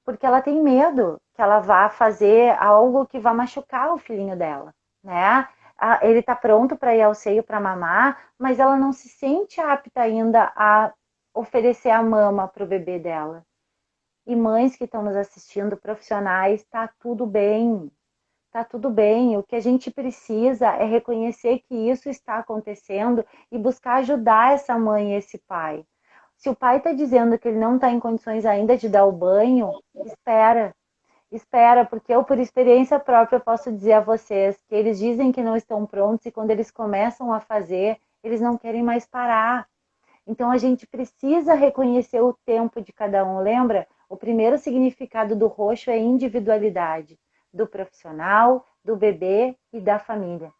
porque ela tem medo que ela vá fazer algo que vá machucar o filhinho dela, né? Ele está pronto para ir ao seio para mamar, mas ela não se sente apta ainda a oferecer a mama para o bebê dela. E mães que estão nos assistindo, profissionais, tá tudo bem. tá tudo bem. O que a gente precisa é reconhecer que isso está acontecendo e buscar ajudar essa mãe e esse pai. Se o pai está dizendo que ele não está em condições ainda de dar o banho, espera. Espera, porque eu, por experiência própria, posso dizer a vocês que eles dizem que não estão prontos e quando eles começam a fazer, eles não querem mais parar. Então a gente precisa reconhecer o tempo de cada um. Lembra? O primeiro significado do roxo é individualidade, do profissional, do bebê e da família.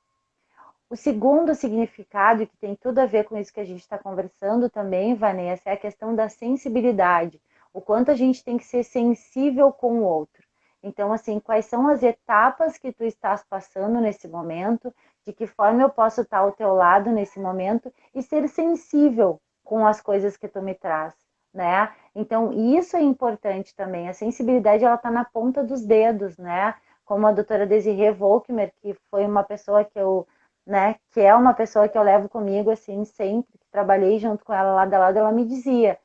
O segundo significado, que tem tudo a ver com isso que a gente está conversando também, Vanessa, é a questão da sensibilidade. O quanto a gente tem que ser sensível com o outro. Então, assim, quais são as etapas que tu estás passando nesse momento? De que forma eu posso estar ao teu lado nesse momento e ser sensível com as coisas que tu me traz, né? Então, isso é importante também. A sensibilidade, ela está na ponta dos dedos, né? Como a doutora Desirê Volkmer, que foi uma pessoa que eu, né, que é uma pessoa que eu levo comigo, assim, sempre, que trabalhei junto com ela lado a lado, ela me dizia,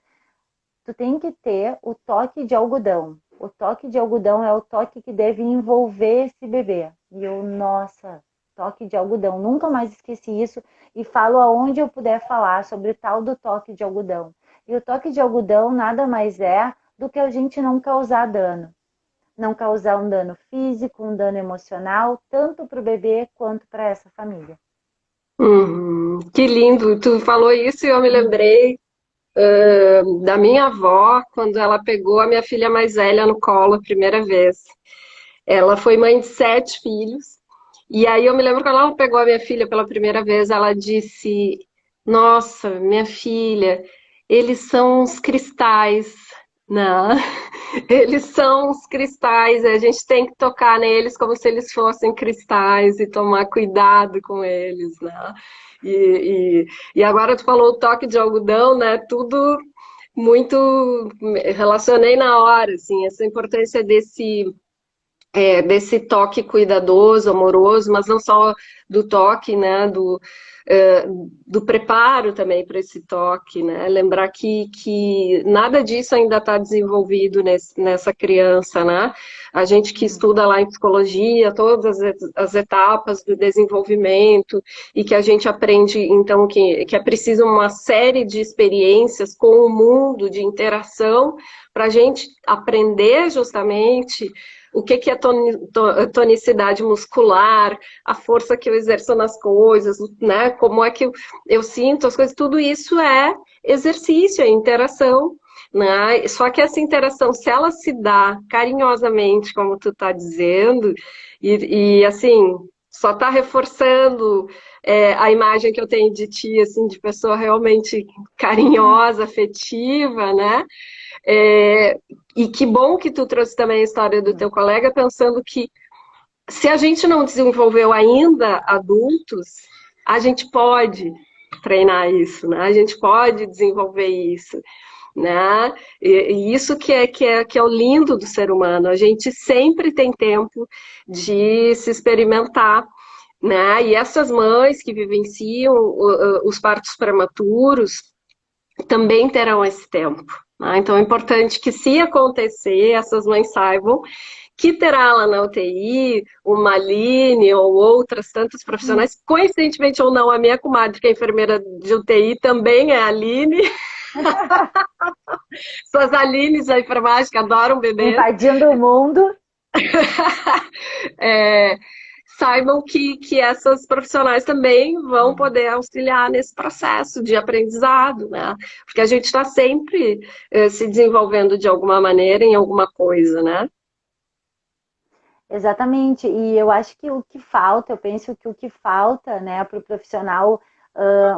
tu tem que ter o toque de algodão. O toque de algodão é o toque que deve envolver esse bebê. E eu, nossa, toque de algodão, nunca mais esqueci isso e falo aonde eu puder falar sobre o tal do toque de algodão. E o toque de algodão nada mais é do que a gente não causar dano. Não causar um dano físico, um dano emocional, tanto para o bebê quanto para essa família. Que lindo! Tu falou isso e eu me lembrei da minha avó quando ela pegou a minha filha mais velha no colo a primeira vez. Ela foi mãe de 7 filhos. E aí eu me lembro quando ela pegou a minha filha pela primeira vez, ela disse: Nossa, minha filha, eles são uns cristais, né? Eles são uns cristais, a gente tem que tocar neles como se eles fossem cristais e tomar cuidado com eles, né? E agora tu falou o toque de algodão, né? Tudo muito relacionei na hora, assim, essa importância desse toque cuidadoso, amoroso, mas não só do toque, né, é, do preparo também para esse toque, né, lembrar que nada disso ainda está desenvolvido nessa criança, né, a gente que estuda lá em psicologia, todas as etapas do desenvolvimento, e que a gente aprende, então, que é preciso uma série de experiências com o mundo, de interação, para a gente aprender justamente o que é tonicidade muscular, a força que eu exerço nas coisas, né? Como é que eu sinto as coisas, tudo isso é exercício, é interação, né? Só que essa interação, se ela se dá carinhosamente, como tu tá dizendo, e assim, só tá reforçando a imagem que eu tenho de ti, assim, de pessoa realmente carinhosa, afetiva, né? É, e que bom que tu trouxe também a história do teu colega, pensando que se a gente não desenvolveu ainda adultos, a gente pode treinar isso, né? A gente pode desenvolver isso, né? E isso que é o lindo do ser humano. A gente sempre tem tempo de se experimentar, né? E essas mães que vivenciam os partos prematuros também terão esse tempo. Né? Então é importante que, se acontecer, essas mães saibam que terá lá na UTI uma Aline ou outras tantas profissionais, coincidentemente ou não, a minha comadre, que é enfermeira de UTI, também é Aline. Suas Alines da enfermagem que adoram bebês. Invadindo o mundo. É, saibam que essas profissionais também vão poder auxiliar nesse processo de aprendizado, né? Porque a gente está sempre se desenvolvendo de alguma maneira em alguma coisa, né? Exatamente, e eu acho que o que falta, eu penso que o que falta, né, para o profissional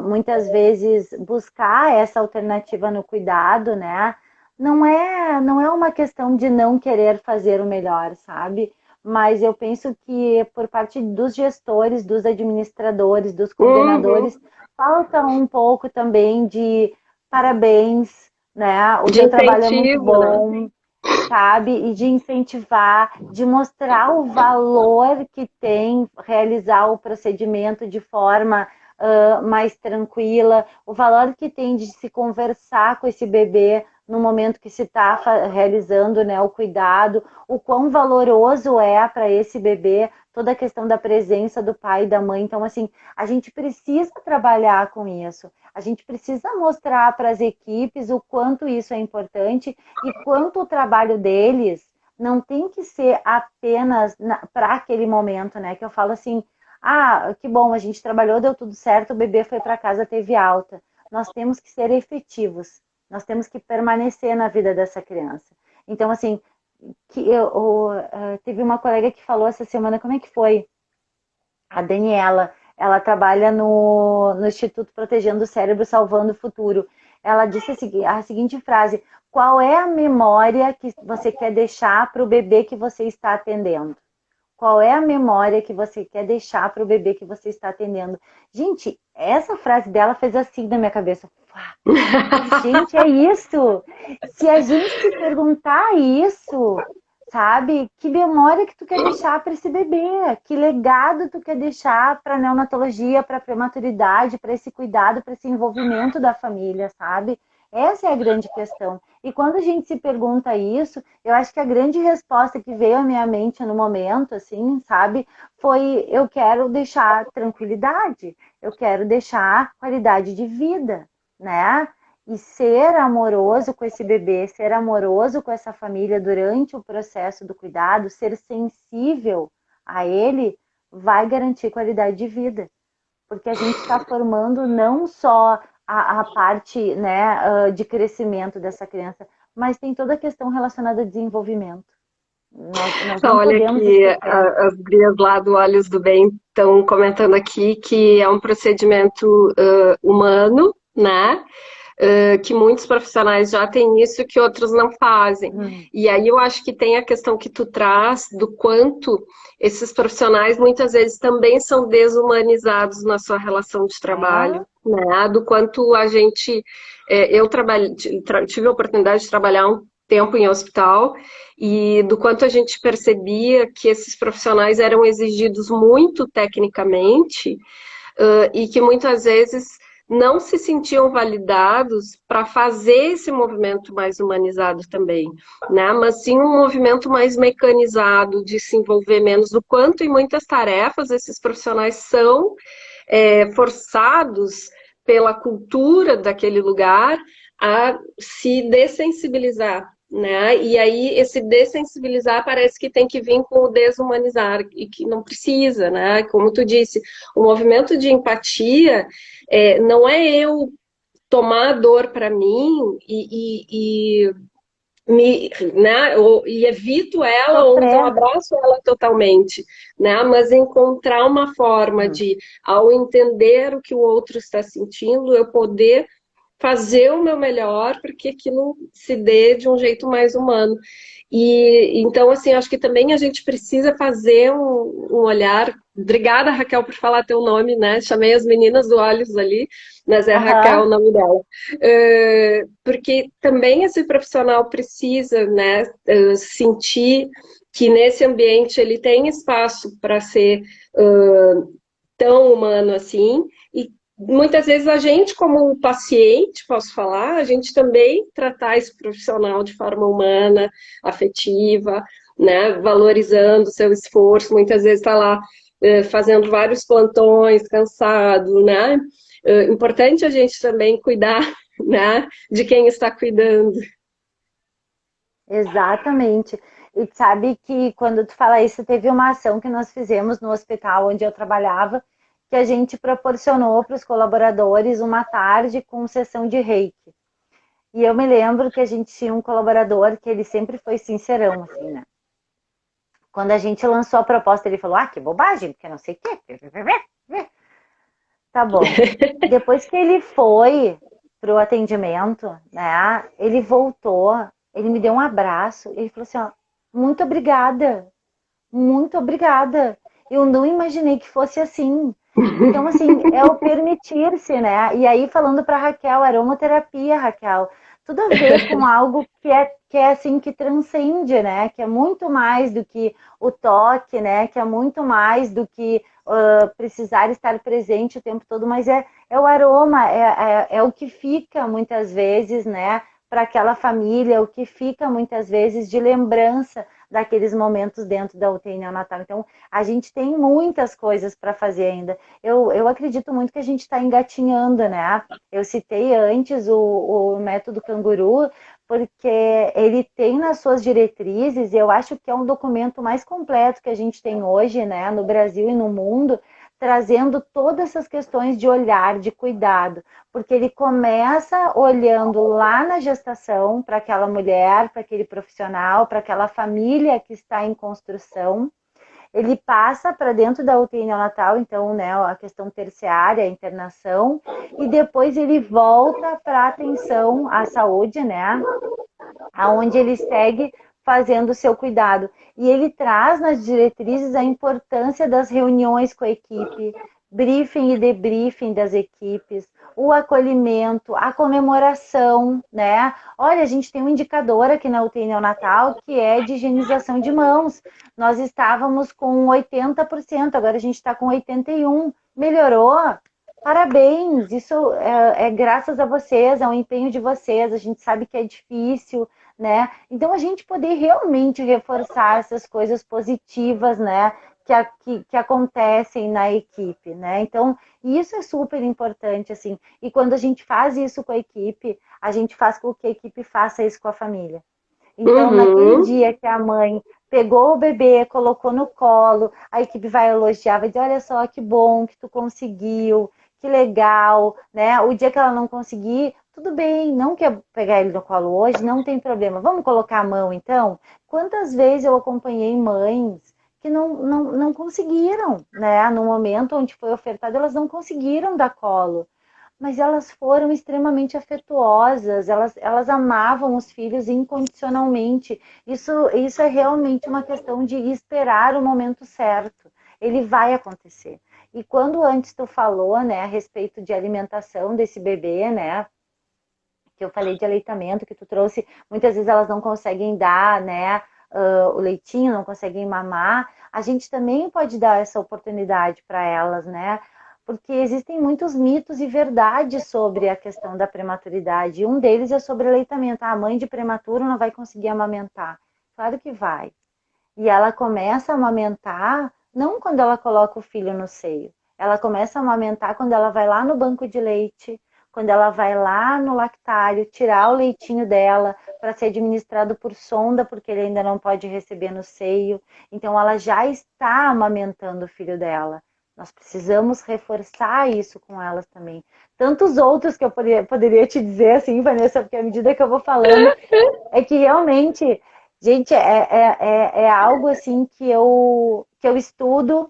muitas vezes buscar essa alternativa no cuidado, né, não é uma questão de não querer fazer o melhor, sabe? Mas eu penso que por parte dos gestores, dos administradores, dos Uhum. coordenadores, falta um pouco também de parabéns, né? O De teu trabalho é muito incentivo, né? bom, sabe? E de incentivar, de mostrar o valor que tem realizar o procedimento de forma mais tranquila, o valor que tem de se conversar com esse bebê no momento que se está realizando, né, o cuidado, o quão valoroso é para esse bebê toda a questão da presença do pai e da mãe. Então, assim, a gente precisa trabalhar com isso. A gente precisa mostrar para as equipes o quanto isso é importante e quanto o trabalho deles não tem que ser apenas para aquele momento, né? Que eu falo assim, ah, que bom, a gente trabalhou, deu tudo certo, o bebê foi para casa, teve alta. Nós temos que ser efetivos. Nós temos que permanecer na vida dessa criança. Então, assim, teve uma colega que falou essa semana, como é que foi? A Daniela, ela trabalha no Instituto Protegendo o Cérebro, Salvando o Futuro. Ela disse a seguinte frase: qual é a memória que você quer deixar para o bebê que você está atendendo? Qual é a memória que você quer deixar para o bebê que você está atendendo? Gente, essa frase dela fez assim na minha cabeça. Gente, é isso. Se a gente se perguntar isso, sabe? Que memória que tu quer deixar para esse bebê? Que legado tu quer deixar para a neonatologia, para a prematuridade, para esse cuidado, para esse envolvimento da família, sabe? Essa é a grande questão. E quando a gente se pergunta isso, eu acho que a grande resposta que veio à minha mente no momento, assim, sabe, foi: eu quero deixar tranquilidade, eu quero deixar qualidade de vida, né? E ser amoroso com esse bebê, ser amoroso com essa família durante o processo do cuidado, ser sensível a ele, vai garantir qualidade de vida. Porque a gente está formando não só a parte, né, de crescimento dessa criança, mas tem toda a questão relacionada a desenvolvimento. Nós não Olha podemos aqui, esquecer. as gurias lá do Olhos do Bem estão comentando aqui que é um procedimento humano, né? Que muitos profissionais já têm isso que outros não fazem. E aí eu acho que tem a questão que tu traz do quanto esses profissionais muitas vezes também são desumanizados na sua relação de trabalho, né? Do quanto a gente... eu tive a oportunidade de trabalhar um tempo em hospital e do quanto a gente percebia que esses profissionais eram exigidos muito tecnicamente e que muitas vezes não se sentiam validados para fazer esse movimento mais humanizado também, né? Mas sim um movimento mais mecanizado, de se envolver menos, do quanto em muitas tarefas esses profissionais são forçados pela cultura daquele lugar a se dessensibilizar, né? E aí esse dessensibilizar parece que tem que vir com o desumanizar e que não precisa, né? Como tu disse, o movimento de empatia não é eu tomar a dor para mim né, e evito ela ou então abraço ela totalmente, né? Mas encontrar uma forma de, ao entender o que o outro está sentindo, eu poder fazer o meu melhor para que aquilo se dê de um jeito mais humano. E então, assim, acho que também a gente precisa fazer um olhar. Obrigada, Raquel, por falar teu nome, né? Chamei as meninas do Olhos ali, mas é Raquel o nome dela. Porque também esse profissional precisa, né, sentir que nesse ambiente ele tem espaço para ser tão humano assim, e muitas vezes a gente, como paciente, posso falar, a gente também tratar esse profissional de forma humana, afetiva, né, valorizando o seu esforço, muitas vezes está lá fazendo vários plantões, cansado, né? Importante a gente também cuidar, né, de quem está cuidando. Exatamente. E sabe que quando tu fala isso, teve uma ação que nós fizemos no hospital onde eu trabalhava, que a gente proporcionou para os colaboradores uma tarde com sessão de reiki. E eu me lembro que a gente tinha um colaborador que ele sempre foi sincerão, assim, né? Quando a gente lançou a proposta, ele falou: ah, que bobagem, porque não sei o quê. Tá bom. Depois que ele foi pro atendimento, né? Ele voltou, ele me deu um abraço, ele falou assim: ó, muito obrigada, muito obrigada. Eu não imaginei que fosse assim. Então, assim, é o permitir-se, né? E aí, falando para Raquel, aromaterapia, Raquel, tudo a ver com algo que é assim, que transcende, né? Que é muito mais do que o toque, né? Que é muito mais do que precisar estar presente o tempo todo, mas é o aroma, é o que fica muitas vezes, né? para aquela família, o que fica muitas vezes de lembrança daqueles momentos dentro da UTI neonatal. Então, a gente tem muitas coisas para fazer ainda. Eu acredito muito que a gente está engatinhando, né? Eu citei antes o método Canguru, porque ele tem nas suas diretrizes, e eu acho que é um documento mais completo que a gente tem hoje, né, no Brasil e no mundo, trazendo todas essas questões de olhar, de cuidado, porque ele começa olhando lá na gestação para aquela mulher, para aquele profissional, para aquela família que está em construção. Ele passa para dentro da UTI neonatal, então, né, a questão terciária, a internação, e depois ele volta para a atenção à saúde, né, aonde ele segue fazendo o seu cuidado. E ele traz nas diretrizes a importância das reuniões com a equipe, briefing e debriefing das equipes, o acolhimento, a comemoração, né? Olha, a gente tem um indicador aqui na UTI neonatal que é de higienização de mãos. Nós estávamos com 80%, agora a gente está com 81%. Melhorou? Parabéns! Isso é graças a vocês, é um empenho de vocês. A gente sabe que é difícil, né? Então, a gente poder realmente reforçar essas coisas positivas, né? Que acontecem na equipe, né? Então, isso é super importante, assim. E quando a gente faz isso com a equipe, a gente faz com que a equipe faça isso com a família. Então, naquele dia que a mãe pegou o bebê, colocou no colo, a equipe vai elogiar, vai dizer, olha só que bom que tu conseguiu, que legal, né? O dia que ela não conseguir, tudo bem, não quer pegar ele no colo hoje, não tem problema. Vamos colocar a mão, então? Quantas vezes eu acompanhei mães que não conseguiram, né? No momento onde foi ofertado, elas não conseguiram dar colo. Mas elas foram extremamente afetuosas, elas amavam os filhos incondicionalmente. Isso é realmente uma questão de esperar o momento certo. Ele vai acontecer. E quando antes tu falou, né, a respeito de alimentação desse bebê, né, que eu falei de aleitamento, que tu trouxe, muitas vezes elas não conseguem dar, né, o leitinho, não conseguem mamar, a gente também pode dar essa oportunidade para elas, né, porque existem muitos mitos e verdades sobre a questão da prematuridade, e um deles é sobre aleitamento. A mãe de prematuro não vai conseguir amamentar. Claro que vai. E ela começa a amamentar não quando ela coloca o filho no seio. Ela começa a amamentar quando ela vai lá no banco de leite, quando ela vai lá no lactário, tirar o leitinho dela para ser administrado por sonda, porque ele ainda não pode receber no seio. Então, ela já está amamentando o filho dela. Nós precisamos reforçar isso com elas também. Tantos outros que eu poderia te dizer, assim, Vanessa, porque à medida que eu vou falando, é que realmente, gente, é algo assim que eu estudo,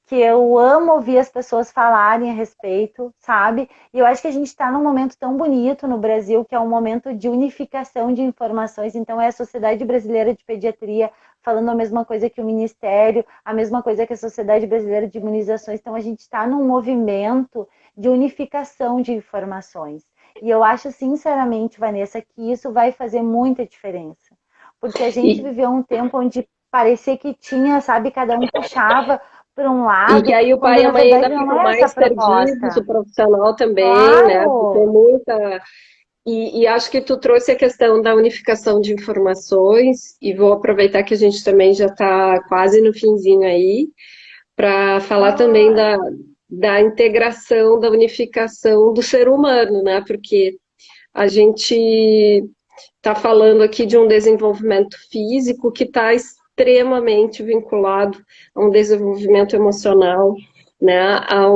que eu amo ouvir as pessoas falarem a respeito, sabe? E eu acho que a gente está num momento tão bonito no Brasil, que é um momento de unificação de informações. Então, é a Sociedade Brasileira de Pediatria falando a mesma coisa que o Ministério, a mesma coisa que a Sociedade Brasileira de Imunizações. Então, a gente está num movimento de unificação de informações. E eu acho, sinceramente, Vanessa, que isso vai fazer muita diferença. Porque a gente viveu um tempo onde parecia que tinha, sabe, cada um puxava para um E que lado, aí o quando pai e a na mãe ainda verdade não ficam é essa a mais perdidos, proposta. o profissional também, né? Tem Claro! muita. E acho que tu trouxe a questão da unificação de informações, e vou aproveitar que a gente também já está quase no finzinho aí, para falar também Ai, da integração, da unificação do ser humano, né? Porque a gente está falando aqui de um desenvolvimento físico que está extremamente vinculado a um desenvolvimento emocional, né? A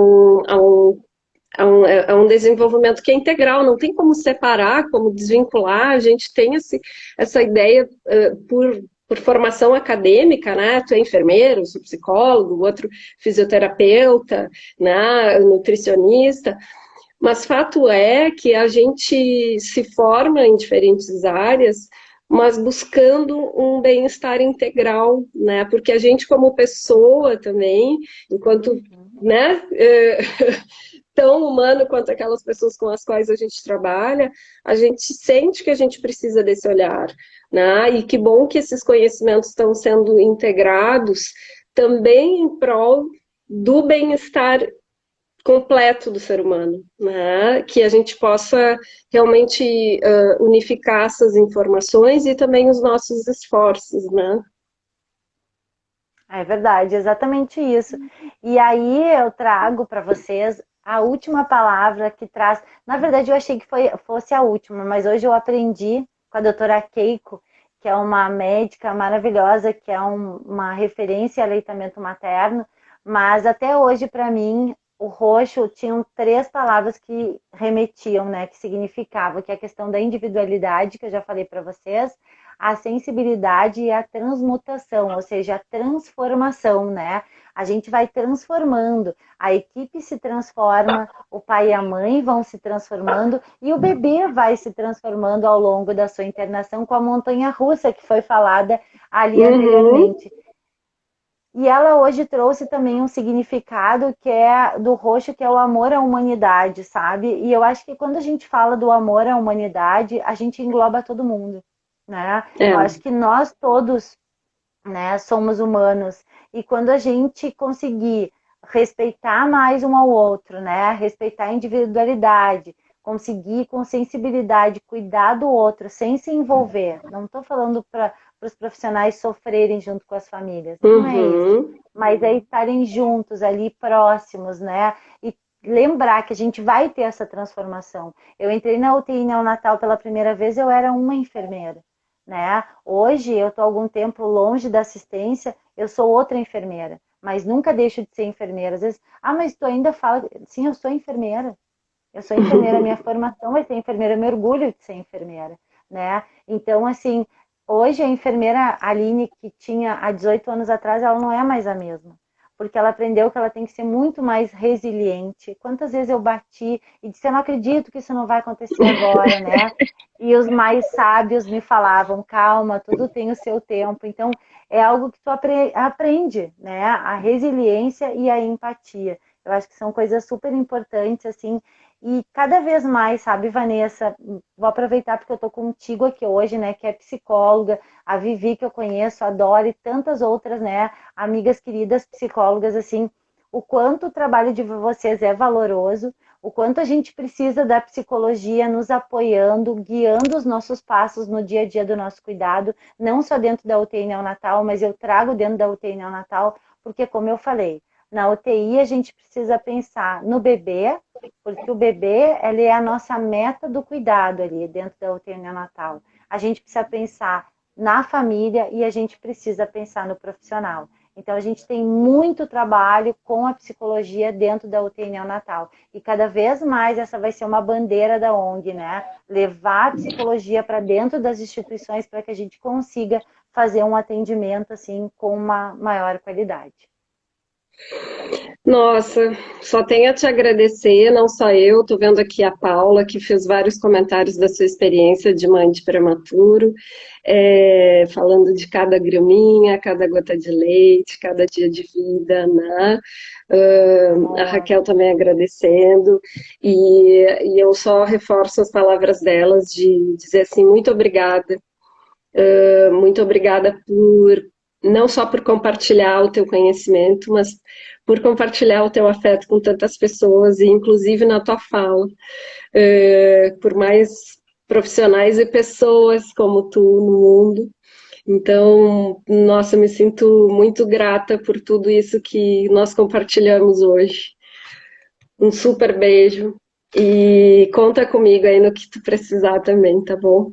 um desenvolvimento que é integral, não tem como separar, como desvincular. A gente tem essa ideia por formação acadêmica, né? Tu é enfermeiro, eu sou psicólogo, o outro fisioterapeuta, né? Nutricionista. Mas fato é que a gente se forma em diferentes áreas, mas buscando um bem-estar integral, né? Porque a gente, como pessoa também, enquanto, né, tão humano quanto aquelas pessoas com as quais a gente trabalha, a gente sente que a gente precisa desse olhar, né? E que bom que esses conhecimentos estão sendo integrados também em prol do bem-estar completo do ser humano, né? Que a gente possa realmente unificar essas informações e também os nossos esforços, né? É verdade, exatamente isso. E aí eu trago para vocês a última palavra que traz. Na verdade, eu achei que fosse a última, mas hoje eu aprendi com a doutora Keiko, que é uma médica maravilhosa, que é uma referência a aleitamento materno. Mas até hoje, para mim, o roxo tinham três palavras que remetiam, né, que significavam, que é a questão da individualidade, que eu já falei para vocês, a sensibilidade e a transmutação, ou seja, a transformação, né? A gente vai transformando, a equipe se transforma, o pai e a mãe vão se transformando e o bebê vai se transformando ao longo da sua internação com a montanha russa que foi falada ali Uhum. anteriormente. E ela hoje trouxe também um significado que é do roxo, que é o amor à humanidade, sabe? E eu acho que quando a gente fala do amor à humanidade, a gente engloba todo mundo, né? Eu É. acho que nós todos, né, somos humanos. E quando a gente conseguir respeitar mais um ao outro, né, respeitar a individualidade, conseguir com sensibilidade cuidar do outro sem se envolver. Não estou falando para os profissionais sofrerem junto com as famílias, não é isso. Uhum. Mas é estarem juntos ali próximos, né? E lembrar que a gente vai ter essa transformação. Eu entrei na UTI neonatal pela primeira vez, eu era uma enfermeira, né? Hoje eu estou algum tempo longe da assistência, eu sou outra enfermeira, mas nunca deixo de ser enfermeira. Às vezes, mas tu ainda fala, sim, eu sou enfermeira. Eu sou enfermeira, minha formação é ser enfermeira, eu me orgulho de ser enfermeira, né? Então, assim, hoje a enfermeira Aline, que tinha há 18 anos atrás, ela não é mais a mesma. Porque ela aprendeu que ela tem que ser muito mais resiliente. Quantas vezes eu bati e disse, eu não acredito que isso não vai acontecer agora, né? E os mais sábios me falavam, calma, tudo tem o seu tempo. Então, é algo que tu aprende, né? A resiliência e a empatia. Eu acho que são coisas super importantes, assim, e cada vez mais, sabe, Vanessa, vou aproveitar porque eu tô contigo aqui hoje, né, que é psicóloga, a Vivi que eu conheço, adoro, e tantas outras, né, amigas queridas psicólogas, assim, o quanto o trabalho de vocês é valoroso, o quanto a gente precisa da psicologia nos apoiando, guiando os nossos passos no dia a dia do nosso cuidado, não só dentro da UTI neonatal, mas eu trago dentro da UTI neonatal, porque como eu falei, na UTI a gente precisa pensar no bebê, porque o bebê, ele é a nossa meta do cuidado ali dentro da UTI neonatal. A gente precisa pensar na família e a gente precisa pensar no profissional. Então, a gente tem muito trabalho com a psicologia dentro da UTI neonatal. E cada vez mais essa vai ser uma bandeira da ONG, né? Levar a psicologia para dentro das instituições para que a gente consiga fazer um atendimento assim com uma maior qualidade. Nossa, só tenho a te agradecer, não só eu, tô vendo aqui a Paula, que fez vários comentários da sua experiência de mãe de prematuro, falando de cada graminha, cada gota de leite, cada dia de vida, né? A Raquel também agradecendo, e eu só reforço as palavras delas de dizer assim, muito obrigada por não só por compartilhar o teu conhecimento, mas por compartilhar o teu afeto com tantas pessoas, e inclusive na tua fala, por mais profissionais e pessoas como tu no mundo. Então, nossa, me sinto muito grata por tudo isso que nós compartilhamos hoje. Um super beijo e conta comigo aí no que tu precisar também, tá bom?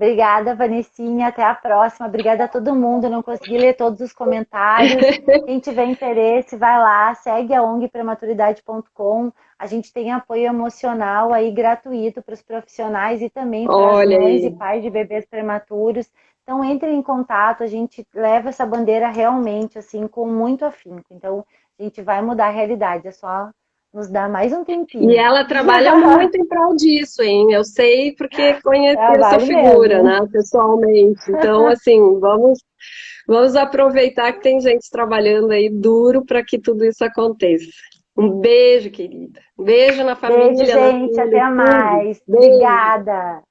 Obrigada, Vanessinha. Até a próxima. Obrigada a todo mundo. Não consegui ler todos os comentários. Quem tiver interesse, vai lá, segue a ONG prematuridade.com. A gente tem apoio emocional aí gratuito para os profissionais e também para as Olha mães e aí. pais de bebês prematuros. Então, entre em contato. A gente leva essa bandeira realmente assim com muito afinco. Então, a gente vai mudar a realidade. É só nos dar mais um E tempinho. ela trabalha muito em prol disso, hein? Eu sei porque conheci a sua Trabalho figura, mesmo. né, pessoalmente. Então, assim, vamos aproveitar que tem gente trabalhando aí duro para que tudo isso aconteça. Um beijo, querida. Um beijo na Beijo, família, no gente. filho, Até tudo. mais. Beijo. Obrigada.